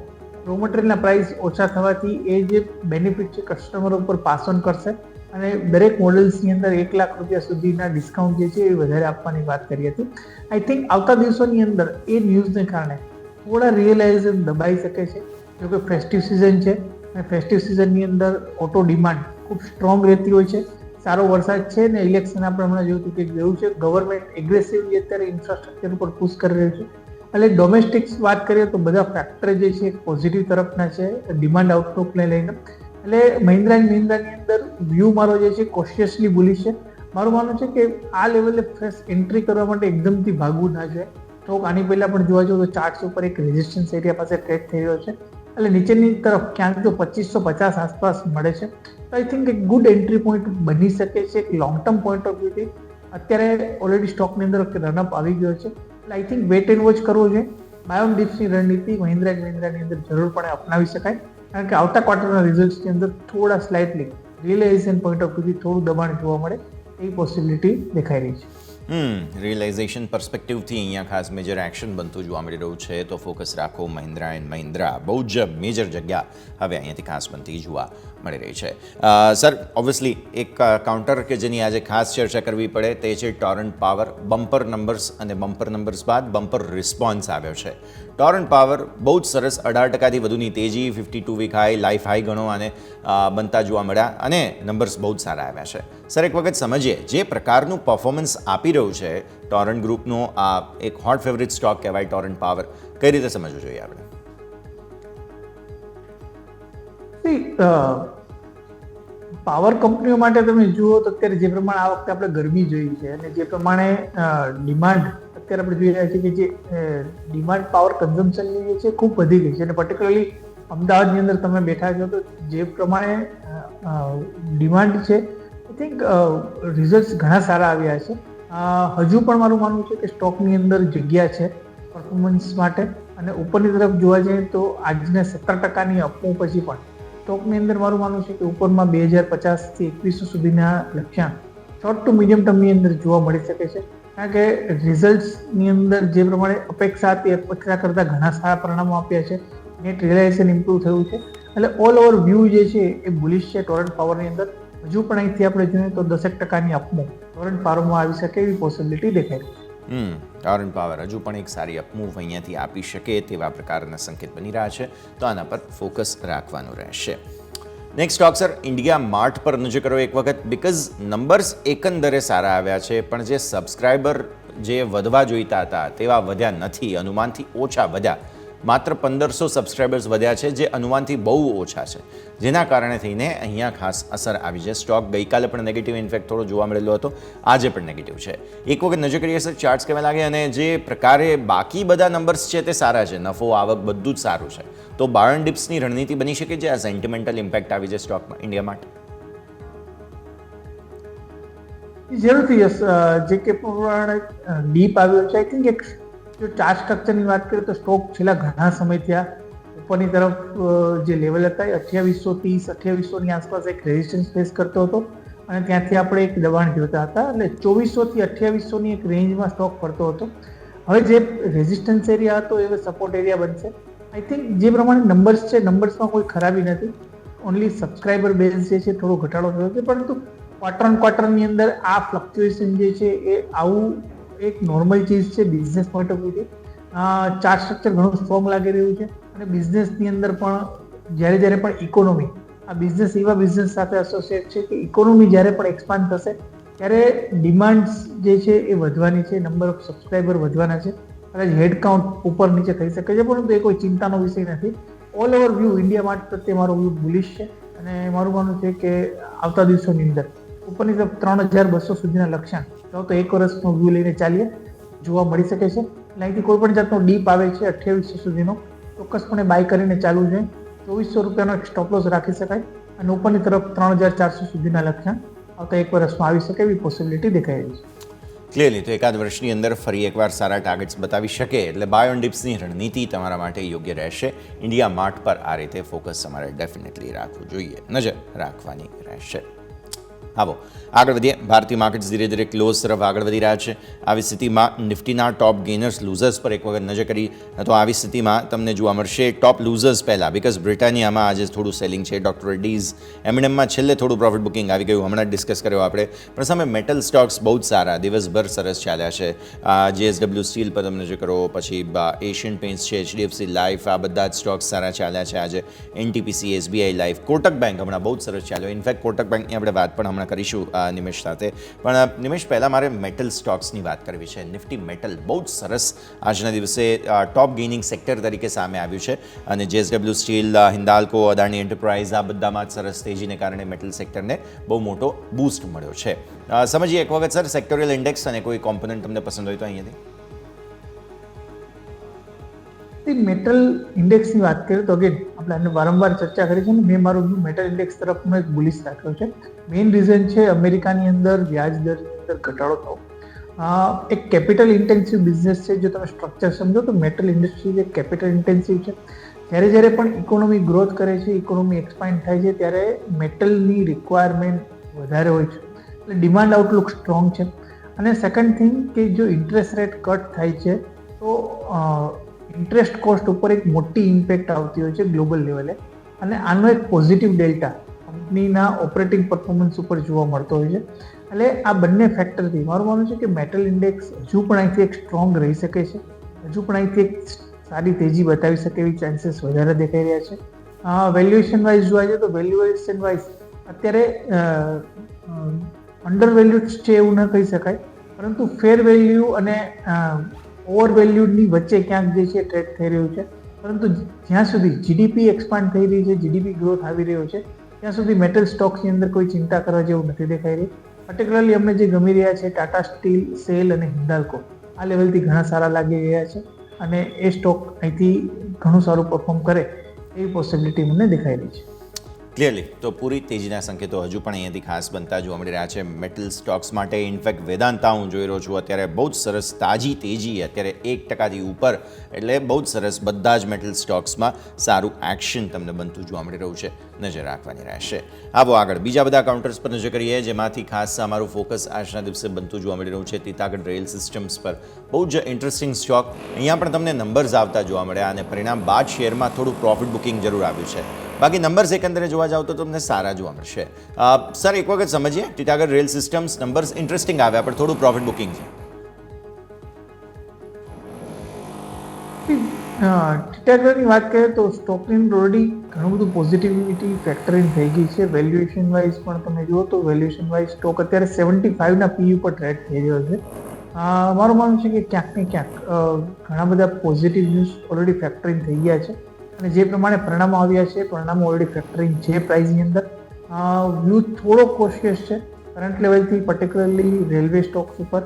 રો મટીરિયલના પ્રાઇસ ઓછા થવાથી એ જે બેનિફિટ છે કસ્ટમરો ઉપર પાસ ઓન કરશે અને દરેક મોડલ્સની અંદર 1 લાખ રૂપિયા સુધીના ડિસ્કાઉન્ટ જે છે એ વધારે આપવાની વાત કરી હતી. આઈ થિંક આવતા દિવસોની અંદર એ ન્યૂઝને કારણે થોડા રિયલાઇઝેશન દબાઈ શકે છે. જોકે ફેસ્ટિવ સિઝન છે અને ફેસ્ટિવ સિઝનની અંદર ઓટો ડિમાન્ડ ખૂબ સ્ટ્રોંગ રહેતી હોય છે. સારો વરસાદ છે ને ઇલેક્શન આપણે હમણાં જોયું હતું કે ગયું છે. ગવર્મેન્ટ એગ્રેસિવલી અત્યારે ઇન્ફ્રાસ્ટ્રક્ચર ઉપર પુશ કરી રહ્યું છે. એટલે ડોમેસ્ટિક્સ વાત કરીએ તો બધા ફેક્ટર જે છે પોઝિટિવ તરફના છે ડિમાન્ડ આઉટલુકને લઈને. એટલે મહિન્દ્રાની અંદર વ્યૂ મારો જે છે કોશિયસલી બુલિશ છે. મારું માનવું છે કે આ લેવલે ફ્રેશ એન્ટ્રી કરવા માટે એકદમથી ભાગવું ના જોઈએ. સ્ટોક આની પહેલા પણ જોવા જાવ તો ચાર્ટ્સ ઉપર એક રેઝિસ્ટન્સ એરિયા પાસે ટ્રેડ થઈ રહ્યો છે. એટલે નીચેની તરફ ક્યાંક જો 2550 આસપાસ મળે છે તો આઈ થિંક એક ગુડ એન્ટ્રી પોઈન્ટ બની શકે છે. એક લોંગ ટર્મ પોઈન્ટ ઓફ વ્યૂથી અત્યારે ઓલરેડી સ્ટોકની અંદર રનઅપ આવી ગયો છે. એટલે I think wait and watch કરવો જોઈએ. બાય ઓન ડિપ્સની રણનીતિ મહિન્દ્રાની અંદર જરૂરપણે અપનાવી શકાય, કારણ કે આવતા ક્વાર્ટરના રિઝલ્ટ્સની અંદર થોડા સ્લાઇટલી રિયલાઇઝેશન પોઈન્ટ ઓફ વ્યૂથી થોડું દબાણ જોવા મળે એવી પોસિબિલિટી દેખાઈ રહી છે. રિયલાઇઝેશન પર્સપેક્ટિવથી અહીંયા ખાસ મેજર એક્શન બનતું જોવા મળી રહ્યું છે. તો ફોકસ રાખો મહિન્દ્રા એન્ડ મહિન્દ્રા. બહુ જ મેજર જગ્યા હવે અહીંયાથી ખાસ બનતી જોવા મળી રહી છે. સર, ઓબ્વિયસલી એક કાઉન્ટર કે જેની આજે ખાસ ચર્ચા કરવી પડે તે છે ટોરન્ટ પાવર. બમ્પર નંબર્સ અને બમ્પર નંબર્સ બાદ બમ્પર રિસ્પોન્સ આવ્યો છે. ટોરન્ટ પાવર બહુ જ સરસ 18%થી વધુની તેજી, 52 વીક હાઈ, લાઈફ હાઈ ગણો અને બનતા જોવા મળ્યા અને નંબર્સ બહુ જ સારા આવ્યા છે. સર, એક વખત સમજીએ જે પ્રકારનું પરફોર્મન્સ આપી રહ્યું છે ટોરન્ટ ગ્રુપનો આ એક હોટ ફેવરિટ સ્ટોક કહેવાય ટોરન્ટ પાવર, કઈ રીતે સમજવું જોઈએ આપણે? પાવર કંપનીઓ માટે તમે જુઓ તો અત્યારે જે પ્રમાણે આ વખતે આપણે ગરમી જોઈ છે અને જે પ્રમાણે ડિમાન્ડ અત્યારે આપણે જોઈ રહ્યા છીએ કે જે ડિમાન્ડ પાવર કન્ઝમ્પશનની જે છે ખૂબ વધી ગઈ છે અને પર્ટિક્યુલરલી અમદાવાદની અંદર તમે બેઠા છો તો જે પ્રમાણે ડિમાન્ડ છે આઈ થિંક રિઝલ્ટ ઘણા સારા આવ્યા છે. હજુ પણ મારું માનવું છે કે સ્ટોકની અંદર જગ્યા છે પરફોર્મન્સ માટે અને ઉપરની તરફ જોવા જઈએ તો આજના 17%ની અપમૂવ પછી પણ સ્ટોકની અંદર મારું માનવું છે કે ઉપરમાં 2050થી 2100 સુધીના લક્ષ્યાંક શોર્ટ ટુ મીડિયમ ટર્મની અંદર જોવા મળી શકે છે, કારણ કે રિઝલ્ટ્સની અંદર જે પ્રમાણે અપેક્ષા હતી અપેક્ષા કરતાં ઘણા સારા પરિણામો આપ્યા છે. નેટ રિયલાઇઝેશન ઇમ્પ્રૂવ થયું છે. એટલે ઓલ ઓવર વ્યૂ જે છે એ બુલિશ છે ટોરન્ટ પાવરની અંદર. હજુ પણ અહીંથી આપણે જોઈએ તો 10% અપમૂવ ટોરન્ટ પાવરમાં આવી શકે એવી પોસિબિલિટી દેખાય છે. ટોરન્ટ પાવર હજુ પણ એક સારી અપમૂવ અહીંયાથી આપી શકે તેવા પ્રકારના સંકેત બની રહ્યા છે, તો આના પર ફોકસ રાખવાનું રહેશે. Next stock sir, India Mart પર નજર કરો એક વખત, બીકોઝ નંબર્સ એકંદરે સારા આવ્યા છે પણ જે સબસ્ક્રાઈબર જે વધવા જોઈતા હતા તેવા વધ્યા નથી, અનુમાનથી ઓછા વધ્યા. માત્ર 1500 સબસ્ક્રાઈબર્સ વધ્યા છે જે અનુમાનથી બહુ ઓછા છે, જેના કારણે થઈને અહીંયા ખાસ અસર આવી છે. સ્ટોક ગઈકાલે પણ નેગેટિવ ઇન્ફેક્ટ થોડો જોવા મળેલો હતો, આજે પણ નેગેટિવ છે. એક વખત નજર કરીએ સર ચાર્ટ્સ કેવા લાગે અને જે પ્રકારે બાકી બધા નંબર્સ છે તે સારા છે, નફો આવક બધું જ સારું છે, તો બાય એન્ડ ડિપ્સની રણનીતિ બની શકે છે આ સેન્ટિમેન્ટલ ઇમ્પેક્ટ આવી છે સ્ટોકમાં ઇન્ડિયા માટે? જરૂરથી યસ, જે કે પ્રમાણે ડીપ આવ્યો છે આઈ થિંક એક જો ચાર્ટ સ્ટ્રક્ચરની વાત કરીએ તો સ્ટોક છેલ્લા ઘણા સમયથી આ ઉપરની તરફ જે લેવલ હતા એ 2830 2800ની આસપાસ એક રેઝિસ્ટન્સ ફેસ કરતો હતો અને ત્યાંથી આપણે એક દબાણ જોતા હતા. એટલે 2400 થી 2800ની એક રેન્જમાં સ્ટોક ફરતો હતો હવે જે રેઝિસ્ટન્સ એરિયા હતો એ સપોર્ટ એરિયા બનશે. આઈ થિંક જે પ્રમાણે નંબર્સ છે, નંબર્સમાં કોઈ ખરાબી નથી. ઓનલી સબસ્ક્રાઇબર બેઝ જે છે થોડો ઘટાડો થયો છે, પરંતુ ક્વાર્ટર ઓન ક્વાર્ટરની અંદર આ ફ્લક્ચ્યુએશન જે છે એ આવું એક નોર્મલ ચીજ છે બિઝનેસ પોઈન્ટ ઓફ વ્યૂથી. ચાર્ટ સ્ટ્રક્ચર ઘણું સ્ટ્રોંગ લાગી રહ્યું છે અને બિઝનેસની અંદર પણ જ્યારે પણ ઇકોનોમી, આ બિઝનેસ એવા બિઝનેસ સાથે એસોસિએટ છે કે ઇકોનોમી જ્યારે પણ એક્સપાન્ડ થશે ત્યારે ડિમાન્ડ્સ જે છે એ વધવાની છે, નંબર ઓફ સબસ્ક્રાઇબર વધવાના છે, કદાચ હેડ કાઉન્ટ ઉપર નીચે થઈ શકે છે, પરંતુ એ કોઈ ચિંતાનો વિષય નથી. All over view India market પ્રત્યે મારો વ્યૂ બુલિશ છે અને મારું માનવું છે કે આવતા દિવસોની અંદર ઉપરની તરફ 3200 સુધીના લક્ષ્યાંક તો એક વર્ષનો વ્યૂ લઈને ચાલીએ જોવા મળી શકે છે. અહીંથી કોઈ પણ જાતનો ડીપ આવે છે 2800 સુધીનો, ચોક્કસપણે બાય કરીને ચાલવું જોઈએ. 2400 રૂપિયાનો એક સ્ટોપ લોસ રાખી શકાય અને ઉપરની તરફ 3400 સુધીના લક્ષ્યાંક આવતા એક વર્ષમાં આવી શકે એવી પોસિબિલિટી દેખાઈ રહી છે. ક્લિયરલી તો એકાદ વર્ષની અંદર ફરી એકવાર સારા ટાર્ગેટ્સ બતાવી શકે એટલે બાય ઓન ડિપ્સની રણનીતિ તમારા માટે યોગ્ય રહેશે. ઇન્ડિયા માર્ટ પર આ રીતે ફોકસ તમારે ડેફિનેટલી રાખવું જોઈએ, નજર રાખવાની રહેશે. આવો આગળ વધીએ. ભારતીય માર્કેટ્સ ધીરે ધીરે ક્લોઝ તરફ આગળ વધી રહ્યા છે. આવી સ્થિતિમાં નિફ્ટીના ટોપ ગેનર્સ લૂઝર્સ પર એક વખત નજર કરી તો આવી સ્થિતિમાં તમને જોવા મળશે ટોપ લૂઝર્સ પહેલાં, બિકોઝ બ્રિટાનિયામાં આજે થોડું સેલિંગ છે. ડોક્ટર રેડ્ડીઝ એમએનએમમાં છેલ્લે થોડું પ્રોફિટ બુકિંગ આવી ગયું, હમણાં ડિસ્કસ કર્યો આપણે. પણ સામે મેટલ સ્ટોક્સ બહુ જ સારા દિવસભર સરસ ચાલ્યા છે. JSW સ્ટીલ પર તમને નજર કરો, પછી એશિયન પેઇન્ટ્સ છે, HDFC લાઈફ, આ બધા જ સ્ટોક્સ સારા ચાલ્યા છે આજે. NTPC, SBI life, Kotak bank હમણાં બહુ જ સરસ ચાલ્યો. ઇનફેક્ટ કોટક બેંકની આપણે વાત પણ હમણાં કરીશું નિમેશ સાથે. પણ નિમેશ, પહેલાં મારે મેટલ સ્ટોક્સની વાત કરવી છે. નિફ્ટી મેટલ બહુ જ સરસ આજના દિવસે ટોપ ગેઇનિંગ સેક્ટર તરીકે સામે આવ્યું છે અને JSW steel, Hindalco, Adani enterprise આ બધામાં જ સરસ તેજીને કારણે મેટલ સેક્ટરને બહુ મોટો બૂસ્ટ મળ્યો છે. સમજીએ એક વખત સર સેક્ટોરિયલ ઇન્ડેક્સ અને કોઈ કોમ્પોનન્ટ તમને પસંદ હોય તો અહીંયાથી. મેટલ ઇન્ડેક્સની વાત કરીએ તો અગેન આપણે વારંવાર ચર્ચા કરી છે ને, મેં મારું મેટલ ઇન્ડેક્સ તરફનો એક બુલિશ રાખ્યો છે. મેઇન રીઝન છે અમેરિકાની અંદર વ્યાજ દરની અંદર ઘટાડો થવો. એક કેપિટલ ઇન્ટેન્સિવ બિઝનેસ છે. જો તમે સ્ટ્રક્ચર સમજો તો મેટલ ઇન્ડસ્ટ્રી એક કેપિટલ ઇન્ટેન્સિવ છે. જ્યારે પણ ઇકોનોમી ગ્રોથ કરે છે, ઇકોનોમી એક્સપાન્ડ થાય છે, ત્યારે મેટલની રિક્વાયરમેન્ટ વધારે હોય છે, એટલે ડિમાન્ડ આઉટલુક સ્ટ્રોંગ છે. અને સેકન્ડ થિંગ કે જો ઇન્ટરેસ્ટ રેટ કટ થાય છે તો ઇન્ટરેસ્ટ કોસ્ટ ઉપર એક મોટી ઇમ્પેક્ટ આવતી હોય છે ગ્લોબલ લેવલે અને આનો એક પોઝિટિવ ડેલ્ટા કંપનીના ઓપરેટિંગ પરફોર્મન્સ ઉપર જોવા મળતો હોય છે. એટલે આ બંને ફેક્ટરથી મારું માનવું છે કે મેટલ ઇન્ડેક્સ હજુ પણ અહીંથી એક સ્ટ્રોંગ રહી શકે છે, હજુ પણ અહીંથી એક સારી તેજી બતાવી શકે એવી ચાન્સીસ વધારે દેખાઈ રહ્યા છે. વેલ્યુએશન વાઇઝ જોવા જઈએ તો વેલ્યુએશન વાઇઝ અત્યારે અંડર વેલ્યુડ છે એવું ન કહી શકાય, પરંતુ ફેર વેલ્યુ અને ઓવર વેલ્યુડની વચ્ચે ક્યાંક જે છે ટ્રેડ થઈ રહ્યું છે. પરંતુ જ્યાં સુધી જીડીપી એક્સપાન્ડ થઈ રહી છે, જીડીપી ગ્રોથ આવી રહ્યો છે, ત્યાં સુધી મેટલ સ્ટોક્સની અંદર કોઈ ચિંતા કરવા જેવું નથી દેખાઈ રહી. પર્ટિક્યુલરલી અમને જે ગમી રહ્યા છે ટાટા સ્ટીલ, સેલ અને હિન્દાલ્કો આ લેવલથી ઘણા સારા લાગી રહ્યા છે અને એ સ્ટોક અહીંથી ઘણું સારું પરફોર્મ કરે એવી પોસિબિલિટી મને દેખાઈ રહી છે. ક્લિયરલી તો પૂરી તેજીના સંકેતો હજુ પણ અહીંયાથી ખાસ બનતા જોવા મળી રહ્યા છે મેટલ સ્ટોક્સ માટે. ઇનફેક્ટ વેદાંતા હું જોઈ રહ્યો છું અત્યારે બહુ જ સરસ તાજી તેજી, અત્યારે 1% ઉપર, એટલે બહુ જ સરસ બધા જ મેટલ સ્ટોક્સમાં સારું એક્શન તમને બનતું જોવા મળી રહ્યું છે, નજર રાખવાની રહેશે. આવો આગળ બીજા બધા કાઉન્ટર્સ પર નજર કરીએ, જેમાંથી ખાસ અમારું ફોકસ આજના દિવસે બનતું જોવા મળી રહ્યું છે તીતાગઢ રેલ સિસ્ટમ્સ પર. બહુ જ ઇન્ટરેસ્ટિંગ સ્ટોક. અહીંયા પણ તમને નંબર્સ આવતા જોવા મળ્યા અને પરિણામ બાદ શેરમાં થોડું પ્રોફિટ બુકિંગ જરૂર આવ્યું છે. બાકી નંબર્સ એકંદરે જોવા જાવ તો તમને સારા જોવા મળશે. સર એક વખત સમજીએ ટીટાગઢ રેલ સિસ્ટમ્સ, નંબર્સ ઇન્ટરેસ્ટિંગ આવ્યા પણ થોડું પ્રોફિટ બુકિંગ છે. ટીટાગઢની વાત કરીએ તો સ્ટોકની ઓલરેડી ઘણું બધું પોઝિટિવિટી ફેક્ટરિંગ થઈ ગઈ છે. વેલ્યુએશન વાઇઝ પણ તમે જુઓ તો વેલ્યુએશન વાઇઝ સ્ટોક અત્યારે 75ના PE પર ટ્રેડ થઈ રહ્યો છે. મારું માનવું છે કે ક્યાંક ને ક્યાંક ઘણા બધા પોઝિટિવ ન્યૂઝ ઓલરેડી ફેક્ટરિંગ થઈ ગયા છે અને જે પ્રમાણે પરિણામો આવ્યા છે, પરિણામો ઓલરેડી ફેક્ટરિંગ છે પ્રાઇસની અંદર. વ્યૂ થોડો કોશિયસ છે કરંટ લેવલથી, પર્ટિક્યુલરલી રેલવે સ્ટોક્સ ઉપર,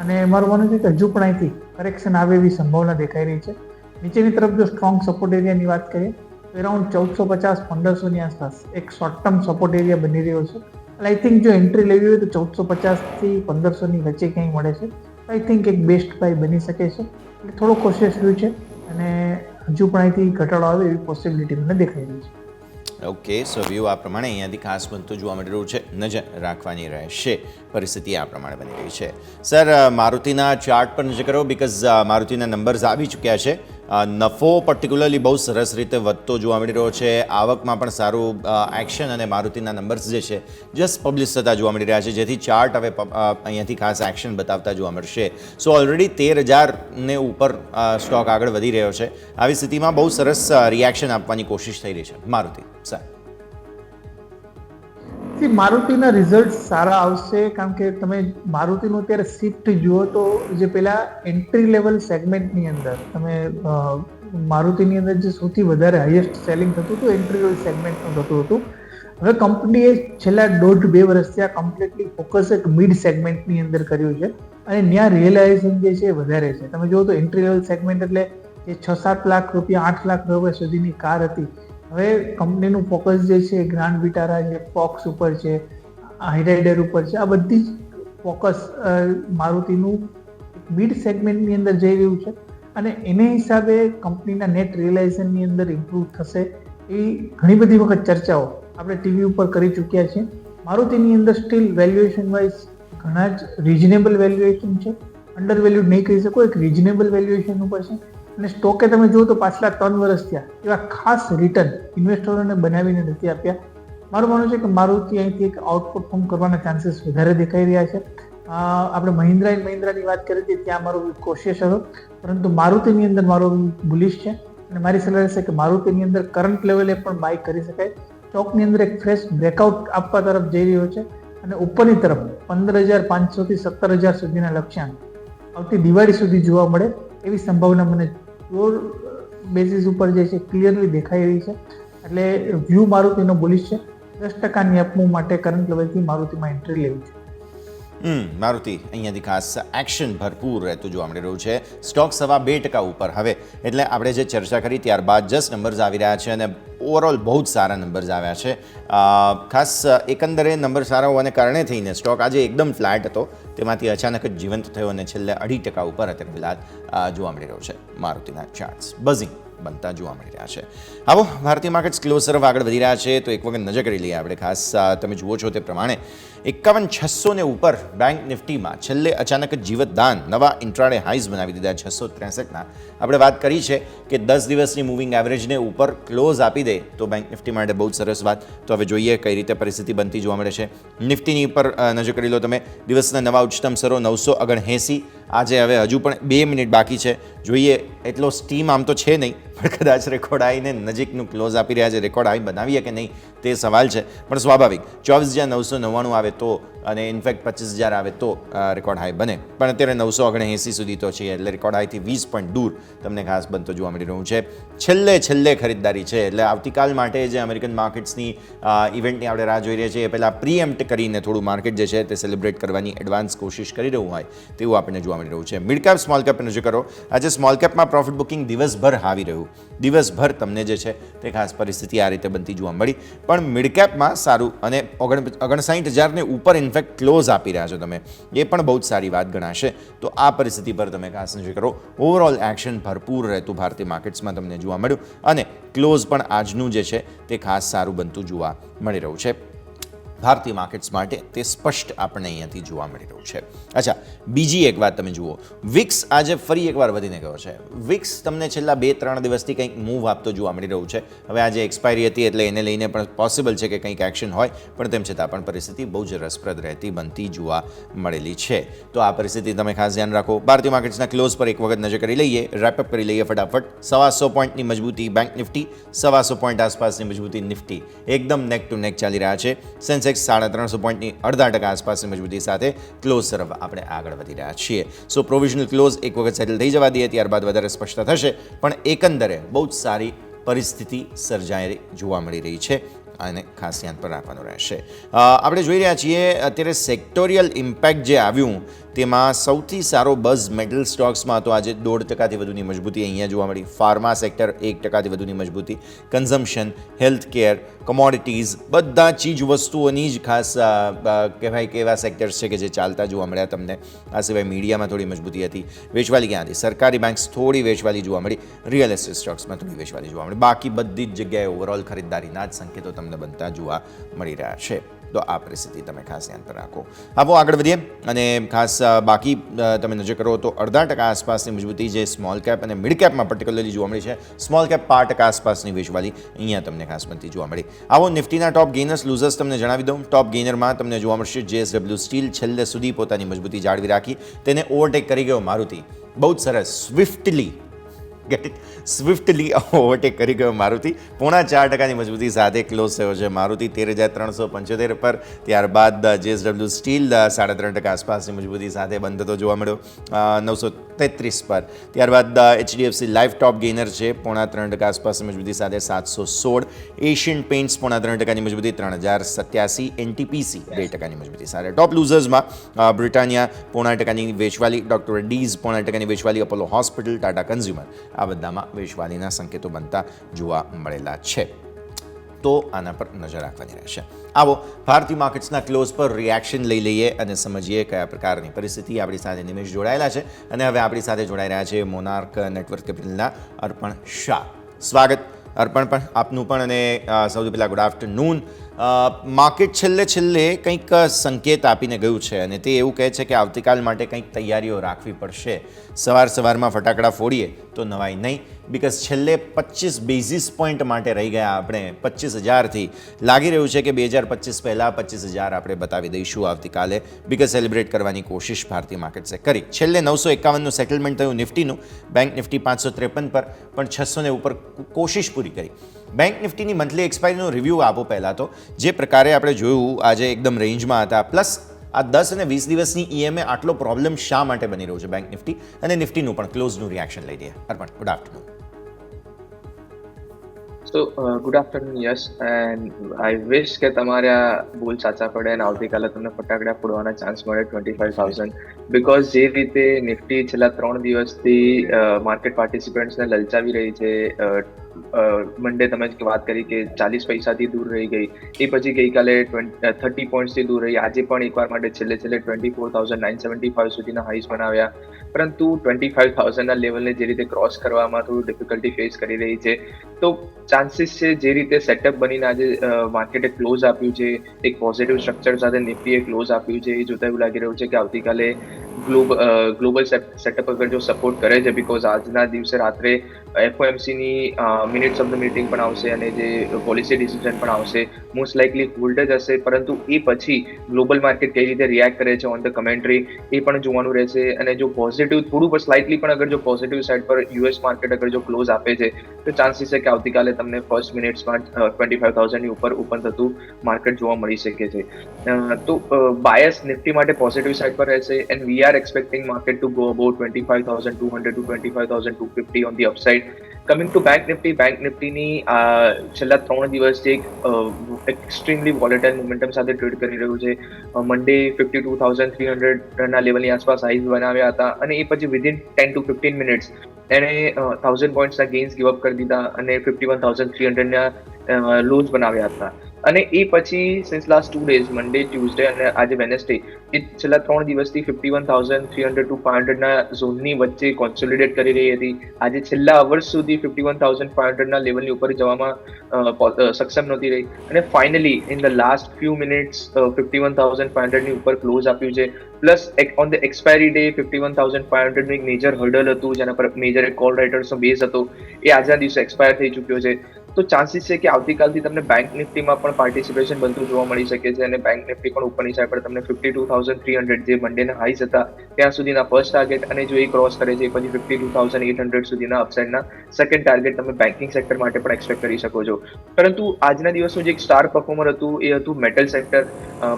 અને મારું માનવું છે કે હજુ પણ અહીંથી કરેક્શન આવે એવી સંભાવના દેખાઈ રહી છે. નીચેની તરફ જો સ્ટ્રોંગ સપોર્ટ એરિયાની વાત કરીએ તો અરાઉન્ડ 1450-1500ની આસપાસ એક શોર્ટ ટર્મ સપોર્ટ એરિયા બની રહ્યો છે. આઈ થિંક જો એન્ટ્રી લેવી હોય તો 1450થી 1500ની વચ્ચે ક્યાંય મળે છે. આઈ થિંક એક બેસ્ટ બાય બની શકે છે. એટલે થોડો કોશિયસ વ્યૂ છે અને હજુ પણ અહીંથી ઘટાડો આવે એવી પોસિબિલિટી મને દેખાઈ રહી છે. ઓકે, સો વ્યૂ આ પ્રમાણે અહીંયાથી ખાસ બનતું જોવા મળી રહ્યું છે. નજર રાખવાની રહેશે, પરિસ્થિતિ આ પ્રમાણે બની રહી છે. સર, મારુતિના ચાર્ટ પર નજર કરો, બીકોઝ મારુતિના નંબર્સ આવી ચૂક્યા છે. નફો પર્ટિક્યુલરલી બહુ સરસ રીતે વધતો જોવા મળી રહ્યો છે. આવકમાં પણ સારું એક્શન અને મારુતિના નંબર્સ જે છે જસ્ટ પબ્લિશ થતા જોવા મળી રહ્યા છે, જેથી ચાર્ટ હવે અહીંયાથી ખાસ એક્શન બતાવતા જોવા મળશે. સો ઓલરેડી 13,000 ઉપર સ્ટોક આગળ વધી રહ્યો છે. આવી સ્થિતિમાં બહુ સરસ રિએક્શન આપવાની કોશિશ થઈ રહી છે મારુતિ. સર, મારુતિના રિઝલ્ટ સારા આવશે, કારણ કે તમે મારુતિનું અત્યારે શિફ્ટ જુઓ તો જે પેલા એન્ટ્રી લેવલ સેગમેન્ટની અંદર તમે મારુતિની અંદર જે સૌથી વધારે હાઈએસ્ટ સેલિંગ થતું હતું એન્ટ્રી લેવલ સેગમેન્ટનું થતું હતું. હવે કંપનીએ છેલ્લા 1.5-2 વર્ષથી આ કમ્પ્લીટલી ફોકસ એક મિડ સેગમેન્ટની અંદર કર્યું છે અને ત્યાં રિયલાઇઝેશન જે છે એ વધારે છે. તમે જુઓ તો એન્ટ્રી લેવલ સેગમેન્ટ એટલે જે 6-7 લાખ રૂપિયા 8 લાખ રૂપિયા સુધીની કાર હતી, હવે કંપનીનું ફોકસ જે છે ગ્રાન્ડ વિટારા છે, ફોક્સ ઉપર છે, હાઇરાઇડર ઉપર છે, આ બધી જ ફોકસ મારુતિનું મિડ સેગમેન્ટની અંદર જઈ રહ્યું છે અને એને હિસાબે કંપનીના નેટ રિયલાઇઝેશનની અંદર ઇમ્પ્રૂવ થશે એવી ઘણી બધી વખત ચર્ચાઓ આપણે ટીવી ઉપર કરી ચૂક્યા છીએ. મારુતિની અંદર સ્ટીલ વેલ્યુએશન વાઇઝ ઘણા જ રિઝનેબલ વેલ્યુએશન છે, અંડર વેલ્યુડ નહીં કહી શકો, એક રિઝનેબલ વેલ્યુએશન ઉપર છે અને સ્ટોકે તમે જુઓ તો પાછલા 3 વર્ષ થયા એવા ખાસ રિટર્ન ઇન્વેસ્ટરોને બનાવીને નથી આપ્યા. મારું માનવું છે કે મારુતિ અહીંથી એક આઉટપરફોર્મ કરવાના ચાન્સીસ વધારે દેખાઈ રહ્યા છે. આપણે મહિન્દ્રાની વાત કરી હતી, ત્યાં મારો કોશિશ હતો, પરંતુ મારુતિની અંદર મારો બુલિશ છે અને મારી સલાહ રહેશે કે મારુતિની અંદર કરંટ લેવલે પણ બાય કરી શકાય. સ્ટોકની અંદર એક ફ્રેશ બ્રેકઆઉટ આપવા તરફ જઈ રહ્યો છે અને ઉપરની તરફ 15,500 થી 17,000 સુધીના લક્ષ્યાંક આવતી દિવાળી સુધી જોવા મળે એવી સંભાવના મને પ્યોર બેસિસ ઉપર જે છે ક્લિયરલી દેખાઈ રહી છે. એટલે વ્યૂ મારુતિનો બુલિશ છે. 10%ની અપમૂવ માટે કરંટ લેવલથી મારુતિમાં એન્ટ્રી લેવી છે. મારુતિ અહીંયાથી ખાસ એક્શન ભરપૂર રહેતું જોવા મળી રહ્યું છે. સ્ટોક 2.5% ઉપર હવે, એટલે આપણે જે ચર્ચા કરી ત્યારબાદ જસ્ટ નંબર્સ આવી રહ્યા છે અને ઓવરઓલ બહુ જ સારા નંબર્સ આવ્યા છે. ખાસ એકંદરે નંબર સારા હોવાને કારણે થઈને સ્ટોક આજે એકદમ ફ્લેટ હતો, તેમાંથી અચાનક જ જીવંત થયો અને છેલ્લે 2% ઉપર અત્યારે ફિલહાલ જોવા મળી રહ્યો છે. મારુતિના ચાર્ટ્સ બઝિંગ બનતા જોવા મળી રહ્યા છે. આવો ભારતીય માર્કેટ્સ ક્લોઝ તરફ આગળ વધી રહ્યા છે, તો એક વખત નજર કરી લઈએ આપણે. ખાસ તમે જુઓ છો તે પ્રમાણે 51,600 ઉપર બેંક નિફ્ટીમાં છેલ્લે અચાનક જ જીવતદાન નવા ઇન્ટ્રાડે હાઈઝ બનાવી દીધા. 663ના આપણે વાત કરી છે કે 10 દિવસની મૂવિંગ એવરેજને ઉપર ક્લોઝ આપી દે તો બેંક નિફ્ટી માટે બહુ સરસ વાત. તો હવે જોઈએ કઈ રીતે પરિસ્થિતિ બનતી જોવા મળે છે. નિફ્ટીની ઉપર નજર કરી લો તમે, દિવસના નવા ઉચ્ચતમ સ્તરો 979. આજે હવે હજુ પણ 2 મિનિટ બાકી છે, જોઈએ એટલો સ્ટીમ આમ તો છે નહીં, પણ કદાચ રેકોર્ડ હાઈને નજીકનું ક્લોઝ આપી રહ્યા છે. રેકોર્ડ હાઈ બનાવીએ કે નહીં તે સવાલ છે, પણ સ્વાભાવિક 24,999 આવે તો અને ઇનફેક્ટ 25,000 આવે તો રેકોર્ડ હાઈ બને, પણ અત્યારે 979 સુધી તો છે, એટલે રેકોર્ડ હાઈથી 20 પોઈન્ટ દૂર તમને ખાસ બનતો જોવા મળી રહ્યું છે. છેલ્લે ખરીદદારી છે, એટલે આવતીકાલ માટે જે અમેરિકન માર્કેટ્સની ઇવેન્ટની આપણે રાહ જોઈ રહ્યા છીએ એ પહેલાં પ્રીએમ્પ્ટ કરીને થોડું માર્કેટ જે છે તે સેલિબ્રેટ કરવાની એડવાન્સ કોશિશ કરી રહ્યું હોય તેવું આપણને જોવા મળી રહ્યું છે. મિડ કેપ સ્મોલ કેપ નજર કરો. આજે સ્મોલ કેપમાં પ્રોફિટ બુકિંગ દિવસભર આવી રહ્યું, દિવસભર તમને જે છે તે ખાસ પરિસ્થિતિ આ રીતે બનતી જોવા મળી, પણ મિડ કેપમાં સારું અને 59,000 ઉપર ઇનફેક્ટ ક્લોઝ આપી રહ્યા છો તમે, એ પણ બહુ જ સારી વાત ગણાશે. તો આ પરિસ્થિતિ પર તમે ખાસ નજર કરો. ઓવરઓલ એક્શન ભરપૂર રહેતું ભારતીય માર્કેટ્સમાં તમને જોવા મળ્યું અને ક્લોઝ પણ આજનું જે છે તે ખાસ સારું બનતું જોવા મળી રહ્યું છે. ભારતીય માર્કેટ્સ માટે તે સ્પષ્ટ આપણને અહીંયાથી જોવા મળી રહ્યું છે. અચ્છા, બીજી એક વાત તમે જુઓ, વિક્સ આજે ફરી એકવાર વધીને ગયો છે. વિક્સ તમને છેલ્લા 2-3 દિવસથી કંઈક મૂવ આપતો જોવા મળી રહ્યું છે. હવે આજે એક્સપાયરી હતી એટલે એને લઈને પણ પોસિબલ છે કે કંઈક એક્શન હોય, પણ તેમ છતાં પણ પરિસ્થિતિ બહુ જ રસપ્રદ રહેતી બનતી જોવા મળેલી છે. તો આ પરિસ્થિતિ તમે ખાસ ધ્યાન રાખો. ભારતીય માર્કેટ્સના ક્લોઝ પર એક વખત નજર કરી લઈએ, રેપઅપ કરી લઈએ ફટાફટ. 125 પોઈન્ટની મજબૂતી બેંક નિફ્ટી, 125 પોઈન્ટ આસપાસની મજબૂતી નિફ્ટી, એકદમ નેક ટુ નેક ચાલી રહ્યા છે. સેન્સેક્સ 350 પોઈન્ટની 0.5% આસપાસની મજબૂતી સાથે ક્લોઝ તરફ આપણે આગળ વધી રહ્યા છીએ. સો પ્રોવિઝનલ ક્લોઝ એક વખત સેટલ થઈ જવા દઈએ, ત્યારબાદ વધારે સ્પષ્ટતા થશે, પણ એકંદરે બહુ જ સારી પરિસ્થિતિ સર્જાઈ જોવા મળી રહી છે અને ખાસ ધ્યાન પર રાખવાનું રહેશે. આપણે જોઈ રહ્યા છીએ અત્યારે સેક્ટોરિયલ ઇમ્પેક્ટ જે આવ્યું તેમાં સૌથી સારો બઝ મેટલ સ્ટોક્સમાં તો આજે 1.5% વધુની મજબૂતી અહીંયા જોવા મળી. ફાર્મા સેક્ટર 1% વધુની મજબૂતી, કન્ઝમ્પશન, હેલ્થ કેર, કોમોડિટીઝ, બધા ચીજ વસ્તુઓની જ ખાસ કહેવાય કે એવા સેક્ટર્સ છે કે જે ચાલતા જોવા મળ્યા તમને. આ સિવાય મીડિયામાં થોડી મજબૂતી હતી. વેચવાલી ક્યાં હતી? સરકારી બેંક્સ થોડી વેચવાલી જોવા મળી, રિયલ એસ્ટેટ સ્ટોક્સમાં થોડી વેચવાલી જોવા મળી. બાકી બધી જ જગ્યાએ ઓવરઓલ ખરીદદારીના જ સંકેતો તમને બનતા જોવા મળી રહ્યા છે. તો આ પરિસ્થિતિ તમે ખાસ ધ્યાન પર રાખો. આવો આગળ વધીએ અને ખાસ બાકી તમે નજર કરો તો 0.5% આસપાસની મજબૂતી જે સ્મોલ કેપ અને મિડ કેપમાં પર્ટિક્યુલરલી જોવા મળી છે. સ્મોલ કેપ 5% આસપાસની વેચવાલી અહીંયા તમને ખાસ બનતી જોવા મળી. આવો નિફ્ટીના ટોપ ગેઇનર્સ લૂઝર્સ તમને જણાવી દઉં. ટોપ ગેઇનરમાં તમને જોવા મળશે JSW સ્ટીલ, છેલ્લે સુધી પોતાની મજબૂતી જાળવી રાખી, તેને ઓવરટેક કરી ગયો મારુતિ. બહુ જ સરસ, સ્વિફ્ટલી ઓવરટેક કરી ગયો મારુતિ. 0.5% મજબૂતી સાથે ક્લોઝ થયો છે મારુતિ 13,375 પર. ત્યારબાદ JSW સ્ટીલ 3.5% આસપાસની મજબૂતી સાથે બંધ થતો જોવા મળ્યો 933 પર. ત્યારબાદ HDFC લાઈફ ટોપ ગેઇનર છે 0.5% આસપાસની મજબૂતી સાથે 716. એશિયન પેઇન્ટ્સ 0.5%ની મજબૂતી 3087. NTPC 2%ની મજબૂતી સાથે. ટોપ લૂઝર્સમાં બ્રિટાનિયા 0.5%ની વેચવાલી, ડોક્ટર રેડ્ડીઝ 0.5%ની વેચવાલી, અપોલો હોસ્પિટલ, ટાટા કન્ઝ્યુમર આ બધામાં વેચવાલીના સંકેતો બનતા જોવા મળેલા છે. તો આના પર નજર રાખવાની રહેશે. આવો ભારતીય માર્કેટ્સના ક્લોઝ પર રિએક્શન લઈ લઈએ અને સમજીએ કયા પ્રકારની પરિસ્થિતિ. આપણી સાથે નિમેશ જોડાયેલા છે અને હવે આપણી સાથે જોડાઈ રહ્યા છે મોનાર્ક નેટવર્ક કેપિટલના અર્પણ શાહ. સ્વાગત અર્પણ, પણ આપનું પણ, અને સૌથી પહેલાં ગુડ આફ્ટરનૂન. માર્કેટ છેલ્લે કંઈક સંકેત આપીને ગયું છે અને તે એવું કહે છે કે આવતીકાલ માટે કંઈક તૈયારીઓ રાખવી પડશે. સવારમાં ફટાકડા ફોડીએ તો નવાઈ નહીં, બિકોઝ છેલ્લે 25 બેઝિસ પોઈન્ટ માટે રહી ગયા આપણે 25,000થી. લાગી રહ્યું છે કે 2025 પહેલાં 25,000 આપણે બતાવી દઈશું આવતીકાલે, બિકોઝ સેલિબ્રેટ કરવાની કોશિશ ભારતીય માર્કેટ્સે કરી. છેલ્લે 951નું સેટલમેન્ટ થયું નિફ્ટીનું. બેંક નિફ્ટી 553 પર, પણ 600 ઉપર કોશિશ પૂરી કરી. બેંક નિફ્ટીની મંથલી એક્સપાયરીનો રિવ્યૂ આપો પહેલાં તો. જે પ્રકારે આપણે જોયું આજે એકદમ રેન્જમાં હતા, પ્લસ આ 10 અને 20 દિવસની EMA આટલો પ્રોબ્લેમ શા માટે બની રહ્યો છે બેંક નિફ્ટી અને નિફ્ટીનું પણ ક્લોઝનું રિએક્શન લઈ લઈએ. અર્પણ, good afternoon. So, good afternoon, yes, and I wish કે તમારા બોલ સાચા પડે અને આવતીકાલે તમને ફટાકડા ફોડવાના ચાન્સ મળે 25,000, બીકોઝ જે રીતે નિફ્ટી છેલ્લા 3 દિવસથી માર્કેટ પાર્ટિસિપન્ટ્સને લલચાવી રહી છે. મંડે તમે વાત કરી કે 40 પૈસાથી દૂર રહી ગઈ, એ પછી ગઈકાલે 30 પોઈન્ટ્સથી દૂર રહી, આજે પણ એકવાર માટે છેલ્લે 24,975 સુધીના હાઈસ બનાવ્યા, પરંતુ 25,000ના લેવલને જે રીતે ક્રોસ કરવામાં થોડું ડિફિકલ્ટી ફેસ કરી રહી છે. તો ચાન્સીસ છે જે રીતે સેટઅપ બનીને આજે માર્કેટે ક્લોઝ આપ્યું છે, એક પોઝિટિવ સ્ટ્રક્ચર સાથે નિફ્ટીએ ક્લોઝ આપ્યું છે, એ જોતા એવું લાગી રહ્યું છે કે આવતીકાલે ગ્લોબલ સેટઅપ અગર જો સપોર્ટ કરે છે, બીકોઝ આજના દિવસે રાત્રે FOMCની મિનિટ્સ ઓફ ધ મીટિંગ પણ આવશે અને જે પોલિસી ડિસિઝન પણ આવશે. મોસ્ટ લાઇકલી હોલ્ડ જ હશે, પરંતુ એ પછી ગ્લોબલ માર્કેટ કઈ રીતે રિએક્ટ કરે છે ઓન ધ કમેન્ટ્રી એ પણ જોવાનું રહેશે. અને જો પોઝિટિવ થોડું પણ સ્લાઇટલી પણ અગર જો પોઝિટિવ સાઇડ પર US માર્કેટ અગર જો ક્લોઝ આપે છે, તો ચાન્સીસ છે કે આવતીકાલે તમને ફર્સ્ટ મિનિટ્સમાં 25,000ની ઉપર ઓપન થતું માર્કેટ જોવા મળી શકે છે. તો બાયસ નિફ્ટી માટે પોઝિટિવ સાઇડ પર રહેશે and we are expecting market to go about 25,200 to 25,250 on the upside. Coming to bank નિફ્ટીની છેલ્લા 3 દિવસથી એક એક્સ્ટ્રીમલી વોલેટાઇલ મોમેન્ટમ સાથે ટ્રેડ કરી રહ્યું છે. મંડે 52,300ના લેવલની આસપાસ હાઈઝ બનાવ્યા હતા અને એ પછી વિધિન 10 to 15 મિનિટ્સ એણે 1,000 પોઈન્ટ્સના ગેઇન્સ ગિવ અપ કરી દીધા અને 51,300ના લોઝ બનાવ્યા હતા. અને એ પછી સિન્સ લાસ્ટ 2 days, મંડે, ટ્યુઝડે અને આજે વેનસડે, એ છેલ્લા 3 દિવસથી 51,300 to 500ના ઝોનની વચ્ચે કોન્સોલિડેટ કરી રહી હતી. આજે છેલ્લા અવર્સ સુધી 51,500ના લેવલની ઉપર જવામાં સક્ષમ નહોતી રહી અને finally in the last few minutes 51,500ની ઉપર ક્લોઝ આપ્યું છે. Plus on the expiry day 51,500નું એક મેજર હર્ડલ હતું જેના પર મેજર એક કોલ રાઇટર્સનો બેઝ હતો, એ આજના દિવસે એક્સપાયર થઈ ચૂક્યો છે. તો ચાન્સીસ છે કે આવતીકાલથી તમને બેંક નિફ્ટીમાં પણ પાર્ટિસિપેશન બનતું જોવા મળી શકે છે અને બેંક નિફ્ટી પણ ઉપરની સાઈડ પર તમને 52,300 જે મંડેના હાઈસ હતા ત્યાં સુધીના ફર્સ્ટ ટાર્ગેટ અને જો એ ક્રોસ કરે છે પછી 52,800 સુધીના અપસાઇડના સેકન્ડ ટાર્ગેટ તમે બેન્કિંગ સેક્ટર માટે પણ એક્સપેક્ટ કરી શકો છો. પરંતુ આજના દિવસનું જે એક સ્ટાર પરફોર્મર હતું એ હતું મેટલ સેક્ટર.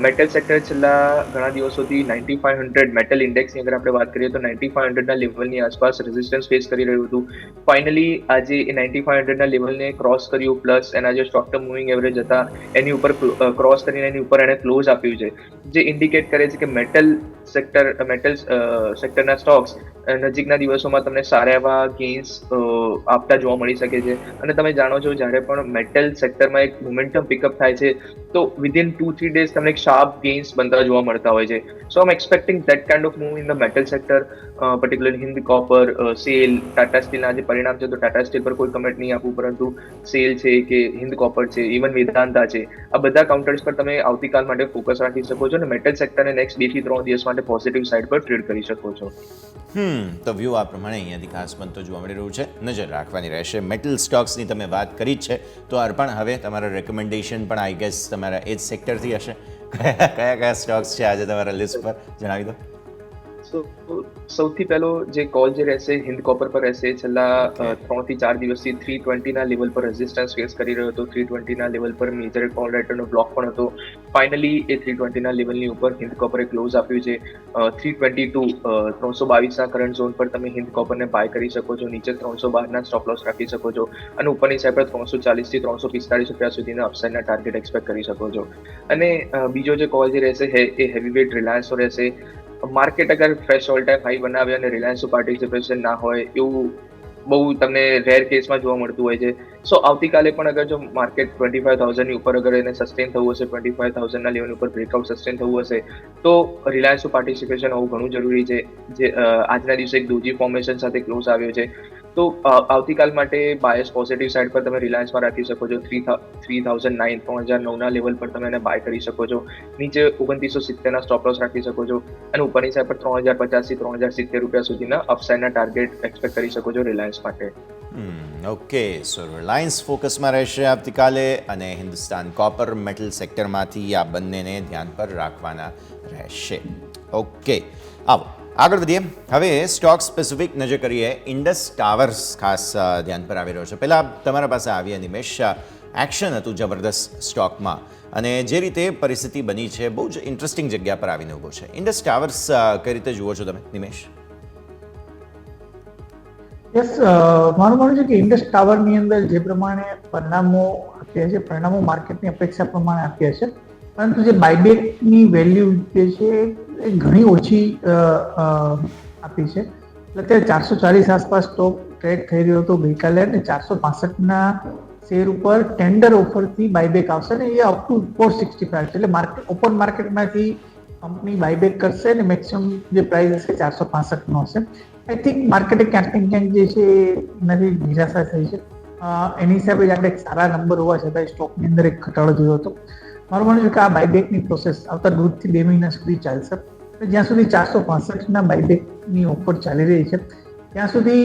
મેટલ સેક્ટર છેલ્લા ઘણા દિવસોથી 9500 મેટલ ઇન્ડેક્સની અગર આપણે વાત કરીએ તો 9500ના લેવલની આસપાસ રેઝિસ્ટન્સ ફેસ કરી રહ્યું હતું. ફાઇનલી આજે એ 9500ના લેવલને ક્રોસ કર્યું, પ્લસ એના જે શોર્ટ ટર્મ મૂવિંગ એવરેજ હતા એની ઉપર ક્રોસ કરીને એની ઉપર એને ક્લોઝ આપ્યું છે, જે ઇન્ડિકેટ કરે છે કે મેટલ સેક્ટરના સ્ટોક્સ નજીકના દિવસોમાં તમને સારા એવા ગેઇન્સ આપતા જોવા મળી શકે છે. અને તમે જાણો છો જ્યારે પણ મેટલ સેક્ટરમાં એક મોમેન્ટમ પિકઅપ થાય છે તો વિધિન 2-3 days તમને શાર્પ ગેઇન્સ બનતા જોવા મળતા હોય છે. So I am expecting that kind of move in the metal sector, particularly Hind copper, SAIL, Tata સ્ટીલના જે પરિણામ છે તો ટાટા સ્ટીલ પર કોઈ કમેન્ટ નહીં આપું, પરંતુ સેલ છે કે હિન્દ કોપર છે, ઇવન વેદાંતા છે, આ બધા કાઉન્ટર્સ પર તમે આવતીકાલ માટે ફોકસ રાખી શકો છો અને મેટલ સેક્ટરને નેક્સ્ટ 2 થી 3 દિવસ માટે પોઝિટિવ સાઇડ પર ટ્રેડ કરી શકો છો. તો વ્યૂ આ પ્રમાણે અહીંયાથી ખાસ બનતો જોવા મળી રહ્યું છે. નજર રાખવાની રહેશે. મેટલ સ્ટોક્સની તમે વાત કરી જ છે તો અર્પણ, હવે તમારા રેકમેન્ડેશન પણ આઈ ગેસ તમારા એ જ સેક્ટરથી હશે. કયા સ્ટોક્સ છે આજે તમારા લિસ્ટ પર, જણાવી દો. સૌથી પહેલો જે કોલ જે રહેશે હિન્દ કોપર પર રહેશે. છેલ્લા 3 થી 4 દિવસથી 320ના લેવલ પર રેઝિસ્ટન્સ ફેસ કરી રહ્યો હતો. 320ના લેવલ પર મેજર કોલ રાઇટરનો બ્લોક પણ હતો. ફાઇનલી એ 320ના લેવલની ઉપર હિન્દ કોપરે ક્લોઝ આપ્યું છે. 322 322ના કરંટ ઝોન પર તમે હિન્દ કોપરને બાય કરી શકો છો. નીચે 312ના સ્ટોપ લોસ રાખી શકો છો અને ઉપરની સાઈડ પર 340 થી 345 રૂપિયા સુધીના અપસાઇડના ટાર્ગેટ એક્સપેક્ટ કરી શકો છો. અને બીજો જે કોલ જે રહેશે એ હેવીવેટ રિલાયન્સનો રહેશે. માર્કેટ અગર ફ્રેશ ઓલ ટાઈમ હાઈ બનાવે અને રિલાયન્સનું પાર્ટિસિપેશન ના હોય એવું બહુ તમને રેર કેસમાં જોવા મળતું હોય છે. સો આવતીકાલે પણ અગર જો માર્કેટ 25,000ની ઉપર અગર એને સસ્ટેન થવું હશે, 25,000ના લેવલ ઉપર બ્રેકઆઉટ સસ્ટેન થવું હશે તો રિલાયન્સનું પાર્ટિસિપેશન હોવું ઘણું જરૂરી છે. જે આજના દિવસે એક ડોજી ફોર્મેશન સાથે ક્લોઝ આવ્યો છે. તો આવતીકાલ માટે બાયસ પોઝિટિવ સાઇડ પર તમે રિલાયન્સમાં રાખી શકો છો. 3,009ના લેવલ પર તમે એને બાય કરી શકો છો. નીચે 2970ના સ્ટોપ લોસ રાખી શકો છો અને ઉપરની સાઈડ પર 3,050 થી 3,070 રૂપિયા સુધીના અપસાઇડના ટાર્ગેટ એક્સપેક્ટ કરી શકો છો રિલાયન્સ માટે. ઓકે, સો રિલાયન્સ ફોકસમાં રહેશે આવતીકાલે અને હિન્દુસ્તાન કોપર મેટલ સેક્ટરમાંથી આ બંનેને ધ્યાન પર રાખવાના રહેશે. ઓકે, આવો આગળ વધીએ. હવે સ્ટોક સ્પેસિફિક નજર કરીએ. ઇન્ડસ ટાવર્સ ખાસ ધ્યાન પર આવી રહ્યો છે. પહેલાં તમારા પાસે આવીએ નિમેશ. એક્શન હતું જબરદસ્ત સ્ટોકમાં અને જે રીતે પરિસ્થિતિ બની છે બહુ જ ઇન્ટરેસ્ટિંગ જગ્યા પર આવીને ઊભો છે. ઇન્ડસ ટાવર્સ કઈ રીતે જુઓ છો તમે, નિમેશ? યસ, મારું માનવું છે કે ઇન્ડસ ટાવરની અંદર જે પ્રમાણે પરિણામો આપ્યા છે, પરિણામો માર્કેટની અપેક્ષા પ્રમાણે આપ્યા છે, પરંતુ જે બાયબેકની વેલ્યુ જે છે એ ઘણી ઓછી આપી છે. એટલે અત્યારે 440 આસપાસ સ્ટોક ટ્રેડ થઈ રહ્યો હતો ગઈકાલે અને 465ના શેર ઉપર ટેન્ડર ઓફરથી બાયબેક આવશે ને એ અપ ટુ 465 છે. એટલે માર્કેટ ઓપન માર્કેટમાંથી કંપની બાયબેક કરશે અને મેક્સિમમ જે પ્રાઇસ હશે 465નો હશે. આઈ થિંક માર્કેટે ક્યાંક ને ક્યાંક જે છે એનાથી નિરાશા થઈ છે. એની હિસાબે જ આપણે એક સારા નંબર હોવા છતાં સ્ટોકની અંદર એક ઘટાડો જોયો હતો. મારું માનવું છે કે આ બાયબેકની પ્રોસેસ આવતા 2 થી 2 મહિના સુધી ચાલશે. જ્યાં સુધી 465ના બાયબેકની ઓફર ચાલી રહી છે ત્યાં સુધી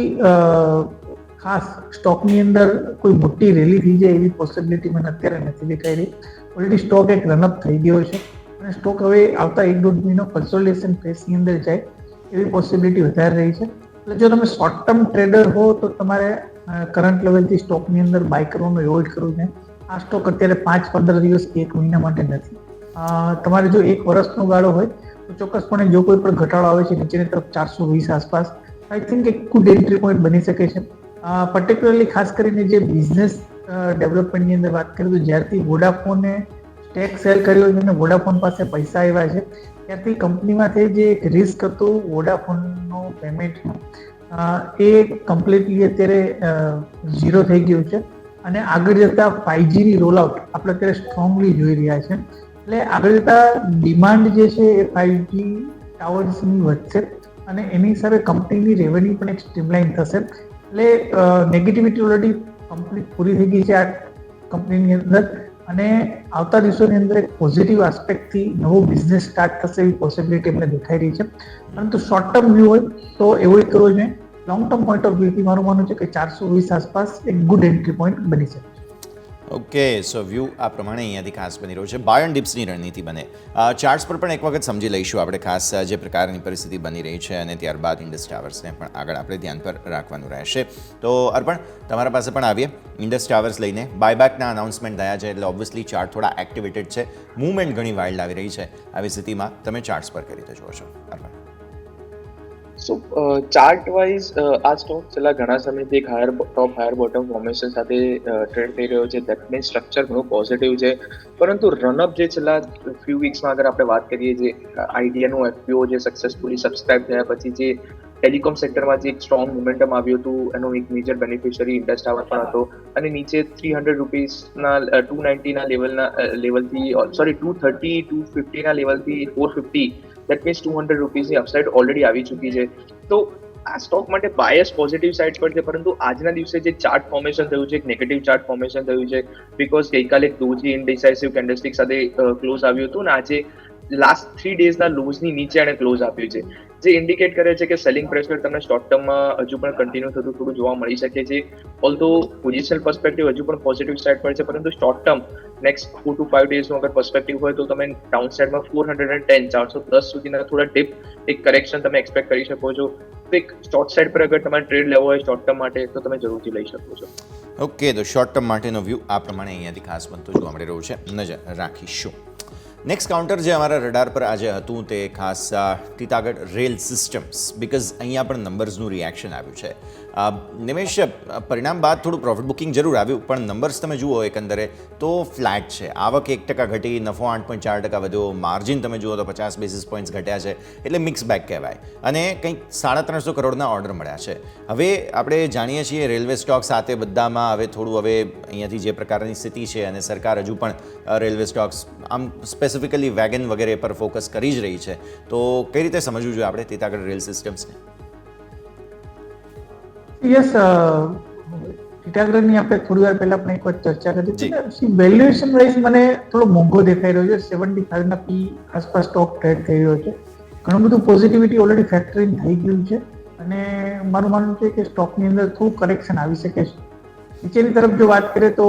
ખાસ સ્ટોકની અંદર કોઈ મોટી રેલી થઈ જાય એવી પોસિબિલિટી મને અત્યારે નથી દેખાઈ રહી. ઓલરેડી સ્ટોક એક રનઅપ થઈ ગયો છે અને સ્ટોક હવે આવતા 1-1.5 મહિનો કન્સોલિડેશન ફેઝની અંદર જાય એવી પોસિબિલિટી વધારે રહી છે. એટલે જો તમે શોર્ટ ટર્મ ટ્રેડર હો તો તમારે કરંટ લેવલથી સ્ટોકની અંદર બાય કરવાનું એવોઇડ કરવું છે. આ સ્ટોક અત્યારે 5-15 દિવસ કે 1 મહિના માટે નથી. તમારે જો 1 વર્ષનો ગાળો હોય તો ચોક્કસપણે જો કોઈ પણ ઘટાડો આવે છે નીચેની તરફ 420 આસપાસ, આઈ થિંક એક ગુડ એન્ટ્રી પોઈન્ટ બની શકે છે. પર્ટિક્યુલરલી ખાસ કરીને જે બિઝનેસ ડેવલપમેન્ટની અંદર વાત કરીએ તો જ્યારથી વોડાફોને સ્ટેક સેલ કર્યો અને વોડાફોન પાસે પૈસા આવ્યા છે ત્યારથી કંપનીમાંથી જે એક રિસ્ક હતું વોડાફોનનો પેમેન્ટનો એ કમ્પ્લીટલી અત્યારે ઝીરો થઈ ગયું છે અને આગળ જતા 5Gની રોલઆઉટ આપણે અત્યારે સ્ટ્રોંગલી જોઈ રહ્યા છે. એટલે આગળ જતા ડિમાન્ડ જે છે એ 5G ટાવર્સની વધશે અને એની હિસાબે કંપનીની રેવન્યુ પણ એક સ્ટ્રીમલાઇન થશે. એટલે નેગેટિવિટી ઓલરેડી કમ્પ્લીટ પૂરી થઈ ગઈ છે આ કંપનીની અંદર અને આવતા દિવસોની અંદર એક પોઝિટિવ આસ્પેક્ટથી નવો બિઝનેસ સ્ટાર્ટ થશે એવી પોસિબિલિટી અમને દેખાઈ રહી છે. પરંતુ શોર્ટ ટર્મ વ્યૂ હોય તો એવું કરવો જોઈએ. લોંગ ટર્મ પોઈન્ટ ઓફ વ્યૂથી મારું માનવું છે કે 420 આસપાસ એક ગુડ એન્ટ્રી પોઈન્ટ બની શકે. ઓકે, સો વ્યૂ આ પ્રમાણે અહીંયાથી ખાસ બની રહ્યું છે. બાય એન્ડ ડિપ્સની રણનીતિ બને. ચાર્ટ્સ પર પણ એક વખત સમજી લઈશું આપણે ખાસ જે પ્રકારની પરિસ્થિતિ બની રહી છે અને ત્યારબાદ ઇન્ડસ ટાવર્સને પણ આગળ આપણે ધ્યાન પર રાખવાનું રહેશે. તો અર્પણ, તમારા પાસે પણ આવીએ. ઇન્ડસ ટાવર્સ લઈને બાયબેકના અનાઉન્સમેન્ટ થયા છે એટલે ઓબ્વિયસલી ચાર્ટ થોડા એક્ટિવેટેડ છે, મૂવમેન્ટ ઘણી વાઇલ્ડ આવી રહી છે. આવી સ્થિતિમાં તમે ચાર્ટ્સ પર કઈ રીતે જુઓ છો અર્પણ? સો ચાર્ટ વાઇઝ આ સ્ટોક છેલ્લા ઘણા સમયથી એક હાયર બોટમ ફોર્મેશન સાથે ટ્રેડ થઈ રહ્યો છે. દેટ મીન્સ સ્ટ્રક્ચર ઘણું પોઝિટિવ છે, પરંતુ રનઅપ જે છેલ્લા ફ્યુ વીક્સમાં અગર આપણે વાત કરીએ, જે આઈડિયાનું એફપીઓ જે સક્સેસફુલી સબસ્ક્રાઇબ થયા પછી જે ટેલિકોમ સેક્ટરમાં જે એક સ્ટ્રોંગ મોમેન્ટમ આવ્યું હતું, એનો એક મેજર બેનિફિશિયરી ઇન્ડસ ટાવર પણ હતો, અને નીચે 300 રૂપીસના 290ના લેવલથી 230 250ના લેવલથી 450, દેટ મીન્સ 200 રૂપીસની અપસાઇડ ઓલરેડી આવી ચૂકી છે. તો આ સ્ટોક માટે બાયસ પોઝિટિવ સાઇડ પર છે, પરંતુ આજના દિવસે જે ચાર્ટ ફોર્મેશન થયું છે, એક નેગેટિવ ચાર્ટ ફોર્મેશન થયું છે, બીકોઝ ગઈકાલે એક ડોજી ઇનડિસાઇસિવ કેન્ડલસ્ટિક સાથે ક્લોઝ આવ્યું હતું, અને આજે લાસ્ટ 3 ડેઝના લોઝની નીચે એને ક્લોઝ આપ્યું છે, જે ઇન્ડિકેટ કરે છે કે સેલિંગ પ્રેશર તમને શોર્ટ ટર્મમાં હજુ પણ કન્ટિન્યુ થતું થોડું જોવા મળી શકે છે. ઓલ્ધો પોઝિશનલ પર્સપેક્ટિવ હજુ પણ પોઝિટિવ સાઇડ પર છે, પરંતુ શોર્ટ ટર્મ નેક્સ્ટ 4 to 5 ડેઝનો અગર પર્સપેક્ટિવ હોય તો તમે ડાઉન સાઇડમાં 410 410 સુધીના થોડા ડિપ, એક કરેક્શન તમે એક્સપેક્ટ કરી શકો છો. તો એક શોર્ટ સાઇડ પર અગર તમારે ટ્રેડ લેવો હોય શોર્ટ ટર્મ માટે, તો તમે જરૂરથી લઈ શકો છો. ઓકે, તો શોર્ટ ટર્મ માટેનો વ્યૂ આ પ્રમાણે અહીંયાથી ખાસ બનતું જોવા મળી રહ્યું છે, નજર રાખીશું. નેક્સ્ટ કાઉન્ટર જે અમારા રડાર પર આજે હતું તે ખાસ ટીટાગઢ રેલ સિસ્ટમ્સ, બિકોઝ અહીંયા પણ નંબર્સનું રિએક્શન આવ્યું છે. નિમેશ, પરિણામ બાદ થોડું પ્રોફિટ બુકિંગ જરૂર આવ્યું, પણ નંબર્સ તમે જુઓ એકંદરે તો ફ્લેટ છે. આવક 1% ઘટી, નફો 8.4% વધ્યો, માર્જિન તમે જુઓ તો 50 બેસિસ પોઈન્ટ્સ ઘટ્યા છે, એટલે મિક્સ બેગ કહેવાય. અને કંઈક 350 કરોડના ઓર્ડર મળ્યા છે. હવે આપણે જાણીએ છીએ રેલવે સ્ટોક સાથે બધામાં હવે થોડું અહીંયાથી જે પ્રકારની સ્થિતિ છે, અને સરકાર હજુ પણ રેલવે સ્ટોક્સ આમ સ્પેસિફિકલી વેગન વગેરે પર ફોકસ કરી જ રહી છે, તો કઈ રીતે સમજવું જોઈએ આપણે ટીટાગઢ રેલ સિસ્ટમ્સને? યસ, ટીટાગઢની આપણે થોડી વાર પહેલા પણ એક વાર ચર્ચા કરી હતી. વેલ્યુએશન વાઇઝ મને થોડો મોંઘો દેખાઈ રહ્યો છે. 75ના પી આસપાસ સ્ટોક ટ્રેડ થઈ રહ્યો છે. ઘણું બધું પોઝિટિવિટી ઓલરેડી ફેક્ટરિંગ થઈ ગયું છે, અને મારું માનવું છે કે સ્ટોકની અંદર થોડું કરેક્શન આવી શકે છે. નીચેની તરફ જો વાત કરીએ તો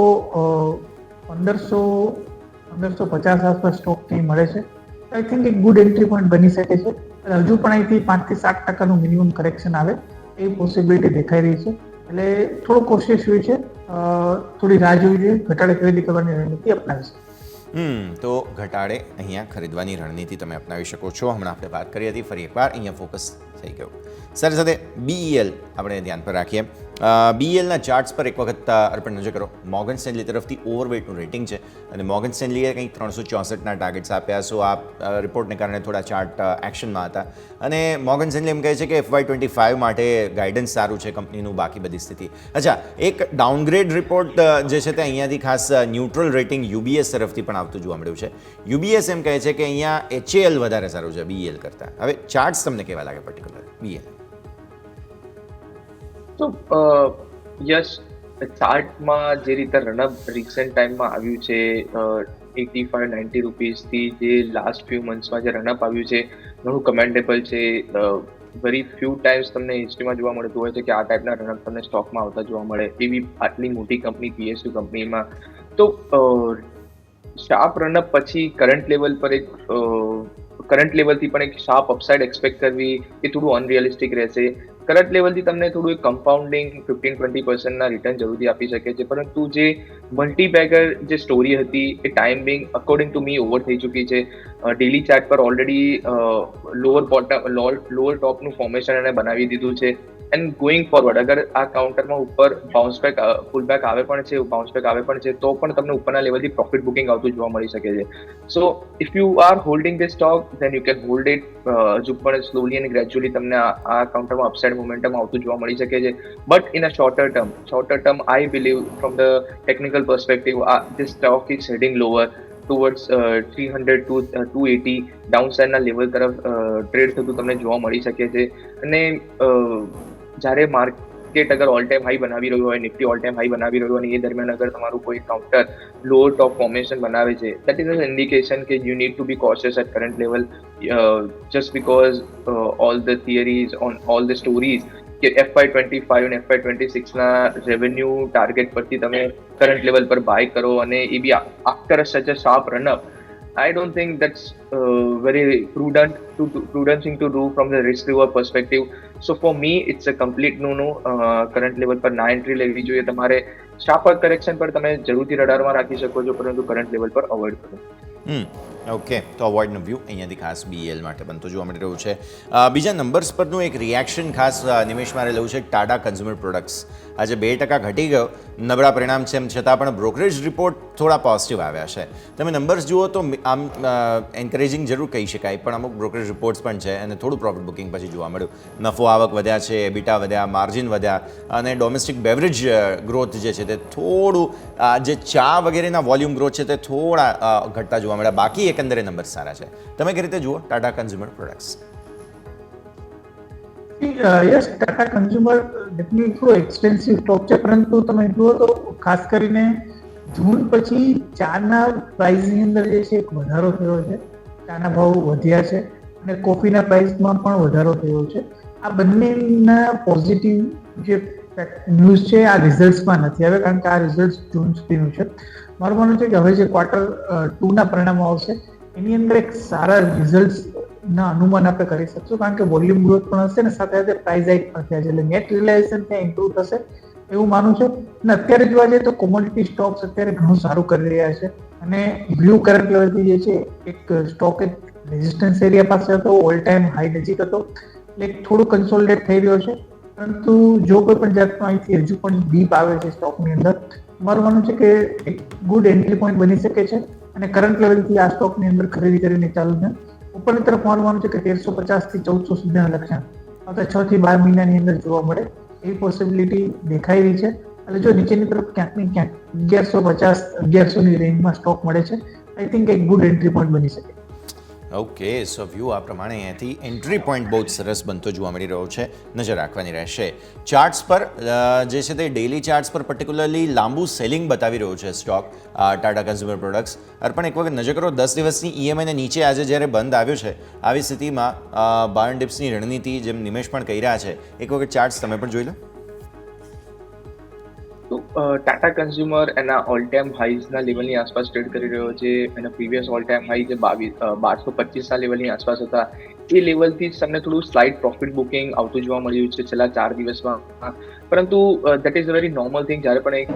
1550 આસપાસ સ્ટોક નહીં મળે છે. આઈ થિંક એક ગુડ એન્ટ્રી પોઈન્ટ બની શકે છે. હજુ પણ અહીંથી 5 થી 7% મિનિમમ કરેક્શન આવે એ પોસિબિલિટી દેખાઈ રહી છે. એટલે થોડો કોશિશ હોય છે, થોડી રાહ જોવી જોઈએ, ઘટાડે ખરીદી કરવાની રણનીતિ અપનાવી છે. તો ઘટાડે અહીંયા ખરીદવાની રણનીતિ તમે અપનાવી શકો છો. હમણાં આપણે વાત કરી હતી, ફરી એકવાર અહીંયા ફોકસ થઈ ગયું. સાથે સાથે BEL આપણે ધ્યાન પર રાખીએ. BELના ચાર્ટ્સ પર એક વખત અર્પણ નજર કરો. મોર્ગન સ્ટેનલી તરફથી ઓવરવેટનું રેટિંગ છે, અને મોર્ગન સ્ટેનલીએ કંઈક 364ના ટાર્ગેટ્સ આપ્યા. સો આ રિપોર્ટને કારણે થોડા ચાર્ટ એક્શનમાં હતા, અને મોર્ગન સ્ટેનલી એમ કહે છે કે FY25 માટે ગાઈડન્સ સારું છે કંપનીનું, બાકી બધી સ્થિતિ. અચ્છા, એક ડાઉનગ્રેડ રિપોર્ટ જે છે તે અહીંયાથી ખાસ ન્યુટ્રલ રેટિંગ UBS તરફથી પણ આવતું જોવા મળ્યું છે. UBS એમ કહે છે કે અહીંયા HAL વધારે સારું છે BEL કરતાં. હવે ચાર્ટ્સ તમને કેવા લાગે પર્ટિક્યુલર BEL? તો યસ, ચાર્ટમાં જે રીતે રનઅપ રિસેન્ટ ટાઈમમાં આવ્યું છે, 85-90 રૂપીસથી જે લાસ્ટ ફ્યુ મંથ્સમાં જે રનઅપ આવ્યું છે, ઘણું કમેન્ડેબલ છે. વેરી ફ્યુ ટાઈમ્સ તમને હિસ્ટ્રીમાં જોવા મળતું હોય છે કે આ ટાઈપના રનઅપ તમને સ્ટોકમાં આવતા જોવા મળે, એવી આટલી મોટી કંપની PSU કંપનીમાં. તો શાર્પ રનઅપ પછી કરંટ લેવલથી પણ એક શાર્પ અપસાઇડ એક્સપેક્ટ કરવી એ થોડું અનરિયલિસ્ટિક રહેશે. કરંટ લેવલથી તમને થોડું એક કમ્પાઉન્ડિંગ 15-20% રિટર્ન જરૂરથી આપી શકે છે, પરંતુ જે મલ્ટીબેગર જે સ્ટોરી હતી એ time being according to me over થઈ ચૂકી છે. ડેલી ચાર્ટ પર ઓલરેડી લોઅર ટોપનું ફોર્મેશન એને બનાવી દીધું છે. એન્ડ ગોઈંગ ફોરવર્ડ અગર આ કાઉન્ટરમાં ઉપર પુલબેક આવે પણ છે, તો પણ તમને ઉપરના લેવલથી પ્રોફિટ બુકિંગ આવતું જોવા મળી શકે છે. સો if you are holding this stock, then you can hold it. હજુ પણ સ્લોલી અને ગ્રેજ્યુઅલી તમને આ કાઉન્ટરમાં અપસાઇડ મોમેન્ટમ આવતું જોવા મળી શકે છે. But in a shorter term I believe from the technical perspective this stock is heading lower towards 300 to 280 ડાઉનસાઇડના લેવલ તરફ ટ્રેડ થતું તમને જોવા મળી શકે છે. અને જ્યારે માર્કેટ અગર ઓલ ટાઈમ હાઈ બનાવી રહ્યું હોય, નિફ્ટી ઓલ ટાઈમ હાઈ બનાવી રહ્યું હોય, અને એ દરમિયાન અગર તમારું કોઈ કાઉન્ટર લોઅર ટોપ ફોર્મેશન બનાવે છે, દેટ ઇઝ એન ઇન્ડિકેશન કે you need to be cautious at current level, just because all the theories on all the stories કે FY25 અને FY26ના રેવન્યુ ટાર્ગેટ પરથી તમે કરંટ લેવલ પર બાય કરો, અને એ be after such a sharp runup. I don't think that's very prudent thing to do from the risk reward perspective. So for me, it's a complete no. Current level પર ના entry લેવી જોઈએ. તમારે sharper correction પર તમે જરૂરથી રડારમાં રાખી શકો છો, પરંતુ કરંટ લેવલ પર અવોઇડ કરો. ઓકે, તો અવોઇડનો વ્યૂ અહીંયાથી ખાસ BEL માટે બનતો જોવા મળી રહ્યું છે. બીજા નંબર્સ પરનું એક રિએક્શન ખાસ નિમેશ મારે લેવું છે. ટાટા કન્ઝ્યુમર પ્રોડક્ટ્સ આજે 2% ઘટી ગયો, નબળા પરિણામ છે, એમ છતાં પણ બ્રોકરેજ રિપોર્ટ થોડા પોઝિટિવ આવ્યા છે. તમે નંબર્સ જુઓ તો આમ એન્કરેજિંગ જરૂર કહી શકાય, પણ અમુક બ્રોકરેજ રિપોર્ટ્સ પણ છે અને થોડું પ્રોફિટ બુકિંગ પછી જોવા મળ્યું. નફો આવક વધ્યા છે, એબિટા વધ્યા, માર્જિન વધ્યા અને ડોમેસ્ટિક બેવરેજ ગ્રોથ જે છે તે થોડું જે ચા વગેરેના વોલ્યુમ ગ્રોથ છે તે થોડા ઘટતા જોવા મળ્યા. બાકી એકંદરે નંબર સારા છે. તમે કઈ રીતે જુઓ Tata consumer products? Yes, Tata consumer definitely થોડો એક્સપેન્સિવ સ્ટોક છે, પરંતુ તમે જુઓ તો ખાસ કરીને જૂન પછી ચાના પ્રાઇસની અંદર જે છે એક વધારો થયો છે. ચાના ભાવ વધ્યા છે અને કોફીના પ્રાઇસમાં પણ વધારો થયો છે. આ બંનેના પોઝિટિવ જે ન્યૂઝ છે આ રિઝલ્ટ્સમાં નથી આવે, કારણ કે આ રિઝલ્ટ જૂન સુધીનું છે. મારું માનવું છે કે હવે જે ક્વાર્ટર 2ના પરિણામો આવશે એની અંદર એક સારા રિઝલ્ટ્સના અનુમાન આપણે કરી શકશું, કારણ કે વોલ્યુમ ગ્રોથ પણ હશે ને સાથે સાથે પ્રાઇસ હાઇક પણ થયા છે, એટલે નેટ રિલાયઝેશન ત્યાં ઇમ્પ્રુવ થશે એવું માનું છું. અને અત્યારે જોવા જઈએ તો કોમોડિટી સ્ટોક્સ અત્યારે ઘણું સારું કરી રહ્યા છે અને બ્લુ કરંટ લેવલથી જે છે એક સ્ટોક એક રેઝિસ્ટન્સ એરિયા પાસે હતો, ઓલ ટાઈમ હાઈ નજીક હતો, એટલે થોડું કન્સોલિડેટ થઈ રહ્યો છે. પરંતુ જો કોઈ પણ જાતનો અહીંથી હજુ પણ ડીપ આવે છે સ્ટોકની અંદર, મારું માનવું છે કે એક ગુડ એન્ટ્રી પોઈન્ટ બની શકે છે અને કરંટ લેવલથી આ સ્ટોકની અંદર ખરીદી કરીને ચાલુ છે. ઉપરની તરફ મારું માનવું છે કે 1350 થી 1400 સુધીના લક્ષણ આવતા 6 થી 12 મહિનાની અંદર જોવા મળે એવી પોસિબિલિટી દેખાઈ રહી છે. એટલે જો નીચેની તરફ ક્યાંક ને ક્યાંક 1150-1100ની રેન્જમાં સ્ટોક મળે છે, આઈ થિંક એક ગુડ એન્ટ્રી પોઈન્ટ બની શકે. ઓકે, સો વ્યૂ આ પ્રમાણે અહીંયાથી એન્ટ્રી પોઈન્ટ બહુ જ સરસ બનતો જોવા મળી રહ્યો છે. નજર રાખવાની રહેશે. ચાર્ટ્સ પર જે છે તે ડેઇલી ચાર્ટ્સ પર પર્ટિક્યુલરલી લાંબુ સેલિંગ બતાવી રહ્યો છે સ્ટોક ટાટા કન્ઝ્યુમર પ્રોડક્ટ્સ. પણ એક વખત નજર કરો 10 દિવસની EMI ને નીચે આજે જ્યારે બંધ આવ્યો છે, આવી સ્થિતિમાં બાર ડિપ્સની રણનીતિ જેમ નિમેશ પણ કહી રહ્યા છે, એક વખત ચાર્ટ્સ તમે પણ જોઈ લો. તો ટાટા કન્ઝ્યુમર એના ઓલ ટાઈમ હાઈઝના લેવલની આસપાસ ટ્રેડ કરી રહ્યો છે. એના પ્રીવિયસ ઓલ ટાઈમ હાઈ જે 1225ના લેવલની આસપાસ હતા એ લેવલથી જ તમને થોડું સ્લાઇટ પ્રોફિટ બુકિંગ આવતું જોવા મળ્યું છે છેલ્લા 4 દિવસમાં. પરંતુ that is a very normal thing. જ્યારે પણ એક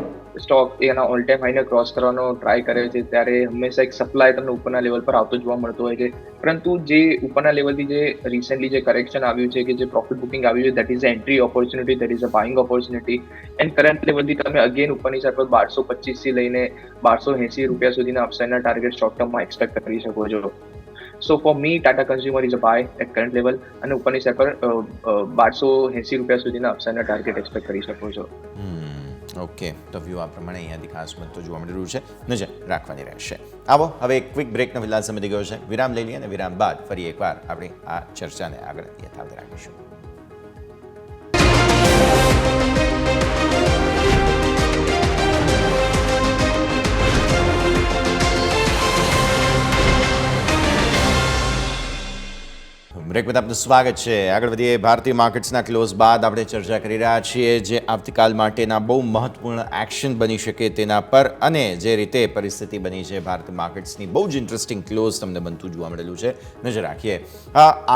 સ્ટોક એના ઓલ ટાઈમ હાઈને ક્રોસ કરવાનો ટ્રાય કરે છે ત્યારે હંમેશા એક સપ્લાય તમને ઉપરના લેવલ પર આવતો જોવા મળતો હોય છે. પરંતુ જે ઉપરના લેવલથી જે રિસેન્ટલી જે કરેક્શન આવ્યું છે કે જે પ્રોફિટ બુકિંગ આવ્યું છે, that is a entry opportunity, that is a buying opportunity. And current લેવલથી તમે અગેન ઉપરની સાઈડ પર 1225 થી લઈને 1280 રૂપિયા સુધીના અપસાઇડના ટાર્ગેટ શોર્ટ ટર્મમાં એક્સપેક્ટ કરી શકો છો. So for me Tata consumer is a buy at current level અને ઉપરની સાઈડ પર 1280 રૂપિયા સુધીના અપસાઇડના ટાર્ગેટ એક્સપેક્ટ કરી શકો છો. ઓકે, તો વ્યૂ આ પ્રમાણે અહીંયાથી ખાસ બનતો જોવા મળી રહ્યું છે. નજર રાખવાની રહેશે. આવો હવે એક ક્વિક બ્રેકનો ફિલહાલ સમય થઈ ગયો છે. વિરામ લઈ લઈએ અને વિરામ બાદ ફરી એકવાર આપણે આ ચર્ચાને આગળ યથાવત રાખીશું. બ્રેક બાદ આપનું સ્વાગત છે. આગળ વધીએ. ભારતીય માર્કેટ્સના ક્લોઝ બાદ આપણે ચર્ચા કરી રહ્યા છીએ જે આવતીકાલ માટેના બહુ મહત્વપૂર્ણ એક્શન બની શકે તેના પર અને જે રીતે પરિસ્થિતિ બની છે ભારતીય માર્કેટ્સની, બહુ જ ઇન્ટરેસ્ટિંગ ક્લોઝ તમને બનતું જોવા મળેલું છે. નજર રાખીએ.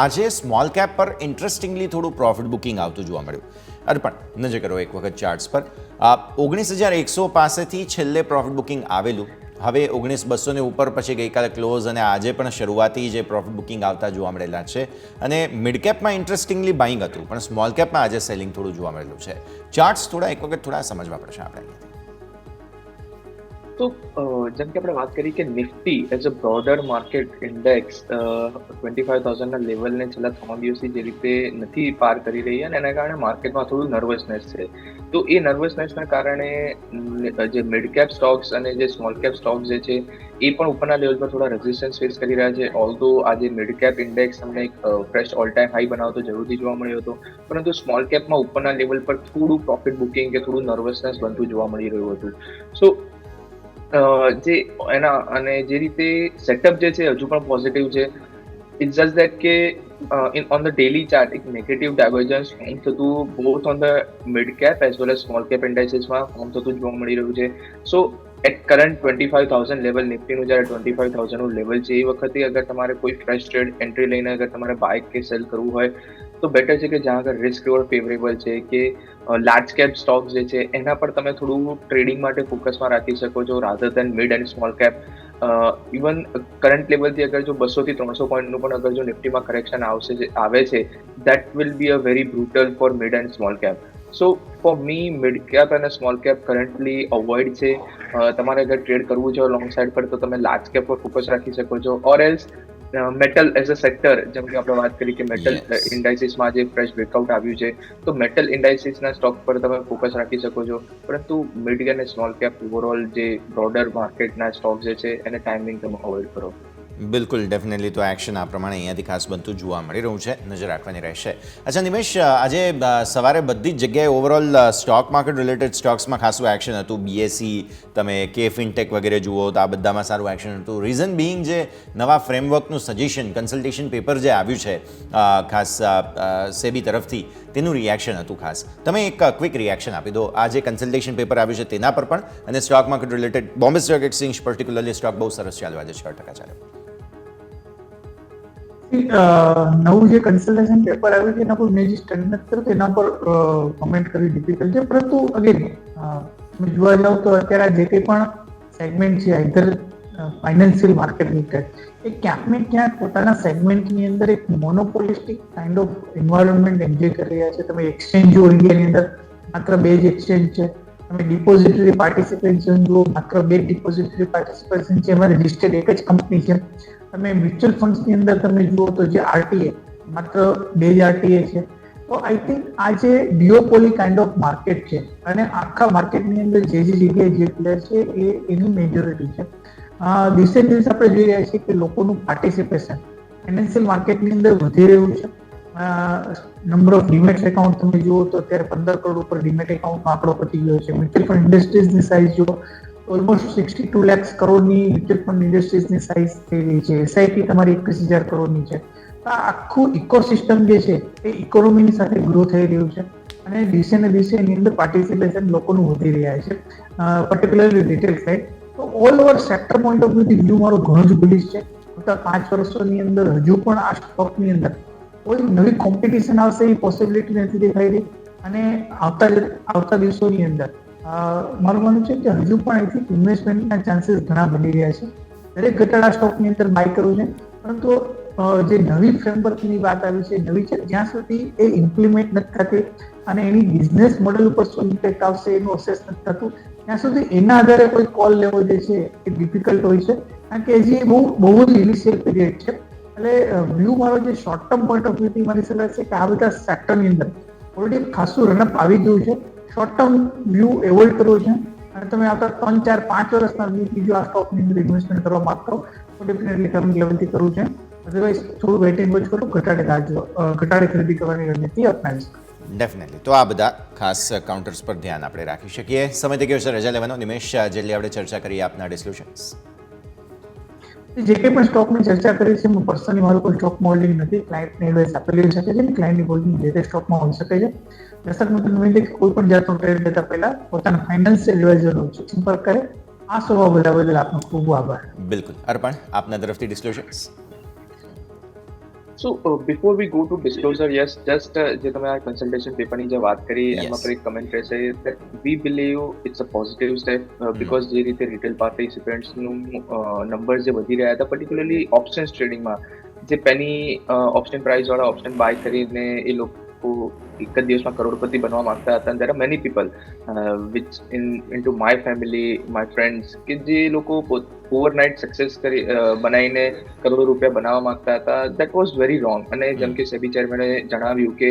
આજે સ્મોલ કેપ પર ઇન્ટરેસ્ટિંગલી થોડું પ્રોફિટ બુકિંગ આવતું જોવા મળ્યું. અરે પણ નજર કરો એક વખત ચાર્ટ્સ પર. 19,100 પાસેથી છેલ્લે પ્રોફિટ બુકિંગ આવેલું, હવે 19,200 ઉપર પછી ગઈકાલે ક્લોઝ અને આજે પણ શરૂઆતી જે પ્રોફિટ બુકિંગ આવતા જોવા મળેલા છે. અને મિડ કેપમાં ઇન્ટરેસ્ટિંગલી બાઇંગ હતું, પણ સ્મોલ કેપમાં આજે સેલિંગ થોડું જોવા મળેલું છે. ચાર્ટ્સ થોડા એક વખત થોડા સમજવા પડશે આપણે. તો જેમ કે આપણે વાત કરી કે Nifty as a broader market index 25,000ના લેવલને છેલ્લા 3 દિવસથી જે રીતે નથી પાર કરી રહી અને એના કારણે માર્કેટમાં થોડું નર્વસનેસ છે. તો એ નર્વસનેસના કારણે જે મિડ કેપ સ્ટોક્સ અને જે સ્મોલ કેપ સ્ટોક્સ જે છે એ પણ ઉપરના લેવલ પર થોડા રેઝિસ્ટન્સ ફેસ કરી રહ્યા છે. ઓલ્ધો આજે મિડ કેપ ઇન્ડેક્સ તમને એક ફ્રેશ ઓલ ટાઈમ હાઈ બનાવતો જરૂરથી જોવા મળ્યો હતો, પરંતુ સ્મોલ કેપમાં ઉપરના લેવલ પર થોડું પ્રોફિટ બુકિંગ કે થોડું નર્વસનેસ બનતું જોવા મળી રહ્યું હતું. સો જે એના અને જે રીતે સેટઅપ જે છે હજુ પણ પોઝિટિવ છે. ઇટ્સ જસ્ટ ધેટ કે ઓન ધ ડેલી ચાર્ટ એક નેગેટિવ ડાયવર્જન્સ ફોર્મ થતું both on the mid cap as well as small cap ઇન્ડેક્સીસમાં ફોર્મ થતું જોવા મળી રહ્યું છે. સો એટ કરંટ 25,000 લેવલ, નિફ્ટીનું જ્યારે 25,000નું લેવલ છે એ વખતે અગર તમારે કોઈ ફ્રેશ ટ્રેડ એન્ટ્રી લઈને અગર તમારે બાય કે સેલ કરવું હોય તો બેટર છે કે જ્યાં આગળ રિસ્ક રિવોર્ડ ફેવરેબલ છે કે લાર્જ કેપ સ્ટોક્સ જે છે એના પર તમે થોડું ટ્રેડિંગ માટે ફોકસમાં રાખી શકો છો rather than mid and small cap. Even current લેવલથી અગર જો 200 થી 300 પોઈન્ટનું પણ અગર જો નિફ્ટીમાં કરેક્શન આવે છે that will be a very brutal for mid and small cap. So for me mid cap અને સ્મોલ કેપ કરન્ટલી અવોઇડ છે. તમારે અગર ટ્રેડ કરવું છે લોંગ સાઇડ પર તો તમે લાર્જ કેપ પર ફોકસ રાખી શકો છો, or else metal as a sector, જેમ કે આપણે વાત કરી કે મેટલ Yes. ઇન્ડાઇસીસમાં જે ફ્રેશ બ્રેકઆઉટ આવ્યું છે તો મેટલ ઇન્ડાઇસીસના સ્ટોક પર તમે ફોકસ રાખી શકો છો. પરંતુ મિડ અને સ્મોલ કેપ ઓવરઓલ જે બ્રોડર માર્કેટના સ્ટોક જે છે એને ટાઈમિંગ તમે અવોઇડ કરો. બિલકુલ, ડેફિનેટલી. તો એક્શન આ પ્રમાણે અહીંયાથી ખાસ બનતું જોવા મળી રહ્યું છે, નજર રાખવાની રહેશે. અચ્છા નિમેશ, આજે સવારે બધી જ જગ્યાએ ઓવરઓલ સ્ટોક માર્કેટ રિલેટેડ સ્ટોક્સમાં ખાસું એક્શન હતું. બીએસઈ, તમે કે ફિનટેક વગેરે જુઓ તો આ બધામાં સારું એક્શન હતું. રીઝન બિંગ જે નવા ફ્રેમવર્કનું સજેશન કન્સલ્ટેશન પેપર જે આવ્યું છે ખાસ સેબી તરફથી, તેનું રિએક્શન હતું ખાસ. તમે એક ક્વિક રિએક્શન આપી દો આ જે કન્સલ્ટેશન પેપર આવ્યું છે તેના પર પણ, અને stock market related Bombay stock exchange particularly stock બહુ સરસ ચાલ્યો, આજે 6% ચાલ્યો. નવું જે કન્સલ્ટેશન પેપર આવ્યું છે એના પર મેં જે સ્ટડી નથી કર્યું તેના પર કમેન્ટ કરવી ડિફિકલ્ટ છે. પરંતુ અગેન તમે જોવા જાવ તો અત્યારે જે કંઈ પણ સેગમેન્ટ છે આઈધર ફાઇનાન્શિયલ માર્કેટ રિલેટેડ એ ક્યાંક ને ક્યાંક પોતાના સેગમેન્ટની અંદર એક મોનોપોલિસ્ટિક કાઇન્ડ ઓફ એન્વાયરમેન્ટ એન્જોય કરી રહ્યા છે. તમે એક્સચેન્જ જુઓ, ઇન્ડિયાની અંદર માત્ર 2 જ એક્સચેન્જ છે. તમે ડિપોઝિટરી પાર્ટિસિપેશન જુઓ, માત્ર 2 ડિપોઝિટરી પાર્ટિસિપેશન છે, એમાં રજિસ્ટર્ડ એક જ કંપની છે. તમે મ્યુચ્યુઅલ ફંડ્સની અંદર તમે જુઓ તો જે આરટીએ માત્ર 2 જ આરટીએ છે. તો આઈ થિંક આ જે ડિયોપોલી કાઇન્ડ ઓફ માર્કેટ છે અને આખા માર્કેટની અંદર જે જગ્યાએ જે પ્લેયર છે એની મેજોરિટી છે. દિવસે દિવસે આપણે જોઈ રહ્યા છીએ કે લોકોનું પાર્ટિસિપેશન ફાઇનાન્શિયલ માર્કેટની અંદર વધી રહ્યું છે. નંબર ઓફ ડીમેટ એકાઉન્ટ તમે જુઓ તો અત્યારે 15 કરોડ ઉપર ડીમેટ એકાઉન્ટનો આંકડો પતી ગયો છે. મ્યુચ્યુઅલ ફંડ ઇન્ડસ્ટ્રીઝની સાઇઝ જુઓ, ઓલમોસ્ટ 62 લાખ કરોડની મ્યુચ્યુઅલ ફંડ ઇન્ડસ્ટ્રીઝની સાઇઝ થઈ રહી છે. એસઆઈપી તમારી 21,000 કરોડની છે. આ આખું ઇકોસિસ્ટમ જે છે એ ઇકોનોમીની સાથે ગ્રો થઈ રહ્યું છે અને દિવસે ને દિવસે એની અંદર પાર્ટિસિપેશન લોકોનું વધી રહ્યા છે, પર્ટિક્યુલરલી રિટેલ સાઇડ. તો all over sector point of વ્યૂથી વ્યૂ મારો ઘણો જ બુલિશ છે. આવતા 5 વર્ષોની અંદર હજુ પણ આ સ્ટોકની અંદર કોઈ નવી કોમ્પિટિશન આવશે એ પોસિબિલિટી નથી દેખાઈ રહી. અને આવતા દિવસોની અંદર મારું માનવું છે કે હજુ પણ અહીંથી ઇન્વેસ્ટમેન્ટના ચાન્સીસ ઘણા બની રહ્યા છે. દરેક ઘટાડા સ્ટોકની અંદર બાય કરવું છે. પરંતુ જે નવી ફ્રેમવર્કની વાત આવી છે, નવી છે, જ્યાં સુધી એ ઇમ્પ્લિમેન્ટ નથી થતી અને એની બિઝનેસ મોડેલ ઉપર શું ઇમ્પેક્ટ આવશે એનું અસેસ નથી થતું, ત્યાં સુધી એના આધારે કોઈ કોલ લેવો જે છે એ ડિફિકલ્ટ હોય છે. કારણ કે હજી બહુ જ ઇનિશિયલ પીરિયડ છે. એટલે વ્યૂ મારો જે શોર્ટ ટર્મ પોઈન્ટ ઓફ વ્યૂથી મારી સલાહ છે કે આ બધા સેક્ટરની અંદર ઓલરેડી ખાસું રનઅપ આવી ગયું છે. શોર્ટ ટર્મ વ્યૂ એવોઇડ કરવો છે અને તમે આવતા 3, 4, 5 વર્ષના વ્યૂથી જો આ સ્ટોકની અંદર ઇન્વેસ્ટમેન્ટ કરવા માંગતા હો તો ડેફિનેટલી કરંટ લેવલથી કરવું છે. અધરવાઇઝ થોડું વેઇટ એન્ડ વોચ કરો, ઘટાડે ખરીદી કરવાની રણનીતિ અપનાવી શકો. ડેફિનેટલી. તો આ બધા ખાસ કાઉન્ટર્સ પર ધ્યાન આપણે રાખી શકીએ. સમય થઈ ગયો છે રજા લેવાનો. નિમેશ, જેટલી આપણે ચર્ચા કરીએ આપના ડિસ્ક્લોશન્સ. જે કંઈ પણ સ્ટોકની ચર્ચા કરી છે, હું પર્સનલી મારું કોઈ સ્ટોકમાં હોલ્ડિંગ નથી. ક્લાયન્ટને એડવાઇસ આપેલી હોઈ શકે છે, ક્લાયન્ટની હોલ્ડિંગ જે તે સ્ટોકમાં હોઈ શકે છે. દર્શક મિત્રો વિનંતી કે કોઈ પણ જાતનો ટ્રેડ લેતા પહેલા પોતાના ફાઇનાન્શિયલ એડવાઇઝરનો સંપર્ક કરે. આ સેવા બદલ આપનો ખૂબ આભાર. બિલકુલ. અર્પણ, આપના તરફથી ડિસ્ક્લોશન્સ. So before we go to disclosure, yes, just જે તમે આ કન્સલ્ટેશન પેપરની જે વાત કરી એમાં પર એક કમેન્ટ રહેશે that we believe it's a positive step because જે રીતે રિટેલ પાર્ટિસિપન્ટ્સનું નંબર જે વધી રહ્યા હતા, પર્ટિક્યુલરલી ઓપ્શન્સ ટ્રેડિંગમાં જે પેની ઓપ્શન પ્રાઇસ વાળા ઓપ્શન બાય કરીને એ લોકો એક જ દિવસમાં કરોડપતિ બનવા માંગતા હતા. and there are many people which into my family, my friends કે જે લોકો ઓવરનાઇટ સક્સેસ કરી બનાવીને કરોડો રૂપિયા બનાવવા માંગતા હતા. That was very wrong. અને જેમ કે સેબી ચેરમેને જણાવ્યું કે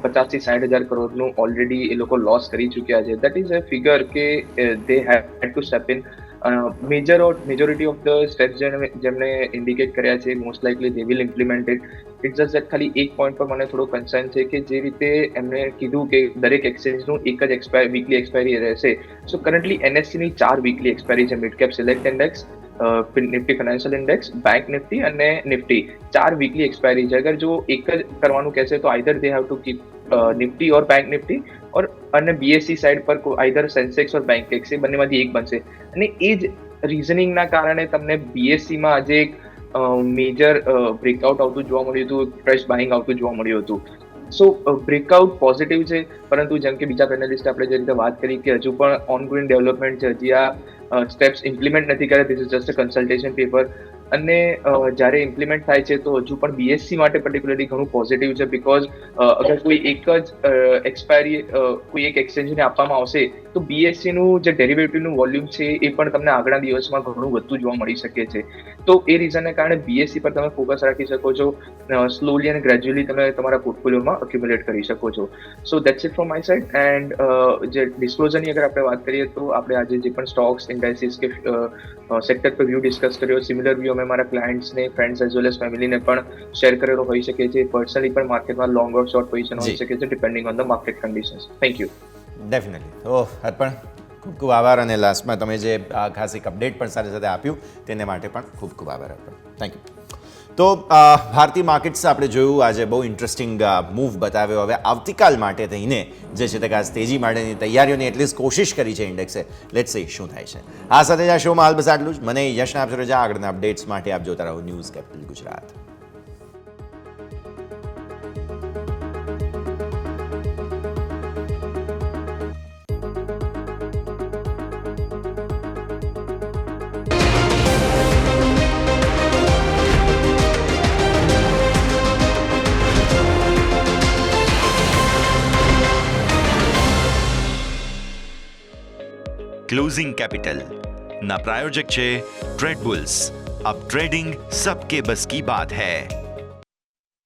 50 થી 60,000 કરોડનું ઓલરેડી એ લોકો લોસ કરી ચૂક્યા છે. દેટ ઇઝ અ ફિગર કે they had to step in. Majority of the steps જેમને ઇન્ડિકેટ કર્યા છે most likely they will implement it. It's just that ખાલી એક પોઈન્ટ પર મને થોડો કન્સર્ન છે કે જે રીતે એમણે કીધું કે દરેક એક્સચેન્જનું એક જ વીકલી એક્સપાયરી રહેશે. સો કરન્ટલી એનએસસીની 4 વીકલી એક્સપાયરી છે. Mid cap select index, Nifty financial index, bank Nifty અને નિફ્ટી 4 વીકલી એક્સપાયરી છે. અગર જો એક જ કરવાનું કહેશે તો either they have to keep Nifty or bank Nifty or અને બીએસસી સાઇડ પર આઈધર સેન્સેક્સ ઓર બેંકેક્સ, એ બંનેમાંથી એક બનશે. અને એ જ રીઝનિંગના કારણે તમને બીએસસીમાં આજે એક મેજર બ્રેકઆઉટ આવતું જોવા મળ્યું હતું, ફ્રેશ બાઇંગ આવતું જોવા મળ્યું હતું. સો બ્રેકઆઉટ પોઝિટિવ છે, પરંતુ જેમ કે બીજા પેનલિસ્ટ આપણે જે રીતે વાત કરી કે હજુ પણ ઓનગોઈંગ ડેવલપમેન્ટ છે. હજી આ સ્ટેપ્સ ઇમ્પ્લિમેન્ટ નથી કર્યા. This is just a consultation paper. અને જ્યારે ઇમ્પ્લિમેન્ટ થાય છે તો હજુ પણ બીએસસી માટે પર્ટિક્યુલરલી ઘણું પોઝિટિવ છે, બીકોઝ અગર કોઈ એક જ એક્સપાયરી કોઈ એક એક્સચેન્જને આપવામાં આવશે તો બીએસસીનું જે ડેરિવેટિવનું વોલ્યુમ છે એ પણ તમને આગળના દિવસમાં ઘણું વધતું જોવા મળી શકે છે. તો એ રીઝનને કારણે બીએસસી પર તમે ફોકસ રાખી શકો છો. સ્લોલી અને ગ્રેજ્યુઅલી તમે તમારા પોર્ટફોલિયોમાં અક્યુમ્યુલેટ કરી શકો છો. સો that's it from my side. And જે ડિસ્ક્લોઝરની અગર આપણે વાત કરીએ તો આપણે આજે જે પણ સ્ટોક્સ, ઇન્ડાઇસીસ કે સેક્ટર પર વ્યૂ ડિસ્કસ કર્યો, સિમિલર વ્યૂ અમે મારા ક્લાયન્ટ્સને, ફ્રેન્ડ્સ એઝ વેલ એઝ ફેમિલીને પણ શેર કરેલો હોઈ શકે છે. પર્સનલી પણ માર્કેટમાં લોંગ ઓર શોર્ટ પોઝિશન હોઈ શકે છે, depending on the market conditions. Thank you. Definitely. અર્પણ, ખૂબ ખૂબ આભાર. અને લાસ્ટમાં તમે જે ખાસ એક અપડેટ પણ સાથે સાથે આપ્યું તેને માટે પણ ખૂબ ખૂબ આભાર અર્પણ. Thank you. તો ભારતીય માર્કેટ્સ આપણે જોયું આજે બહુ ઇન્ટરેસ્ટિંગ મૂવ બતાવ્યો. હવે આવતીકાલ માટે થઈને જે છે તે ખાસ તેજી માટેની તૈયારીઓની એટલીસ્ટ કોશિશ કરી છે ઇન્ડેક્સે. લેટ્સ સી શું થાય છે. આ સાથે જ આ શોમાં હાલ બસ આટલું જ. મને યશને આપજો રજા. આગળના અપડેટ્સ માટે આપ જોતા રહો news capital Gujarat. Closing capital ना प्रायोजक છે ट्रेड बुल्स. अब ट्रेडिंग सबके बस की बात है.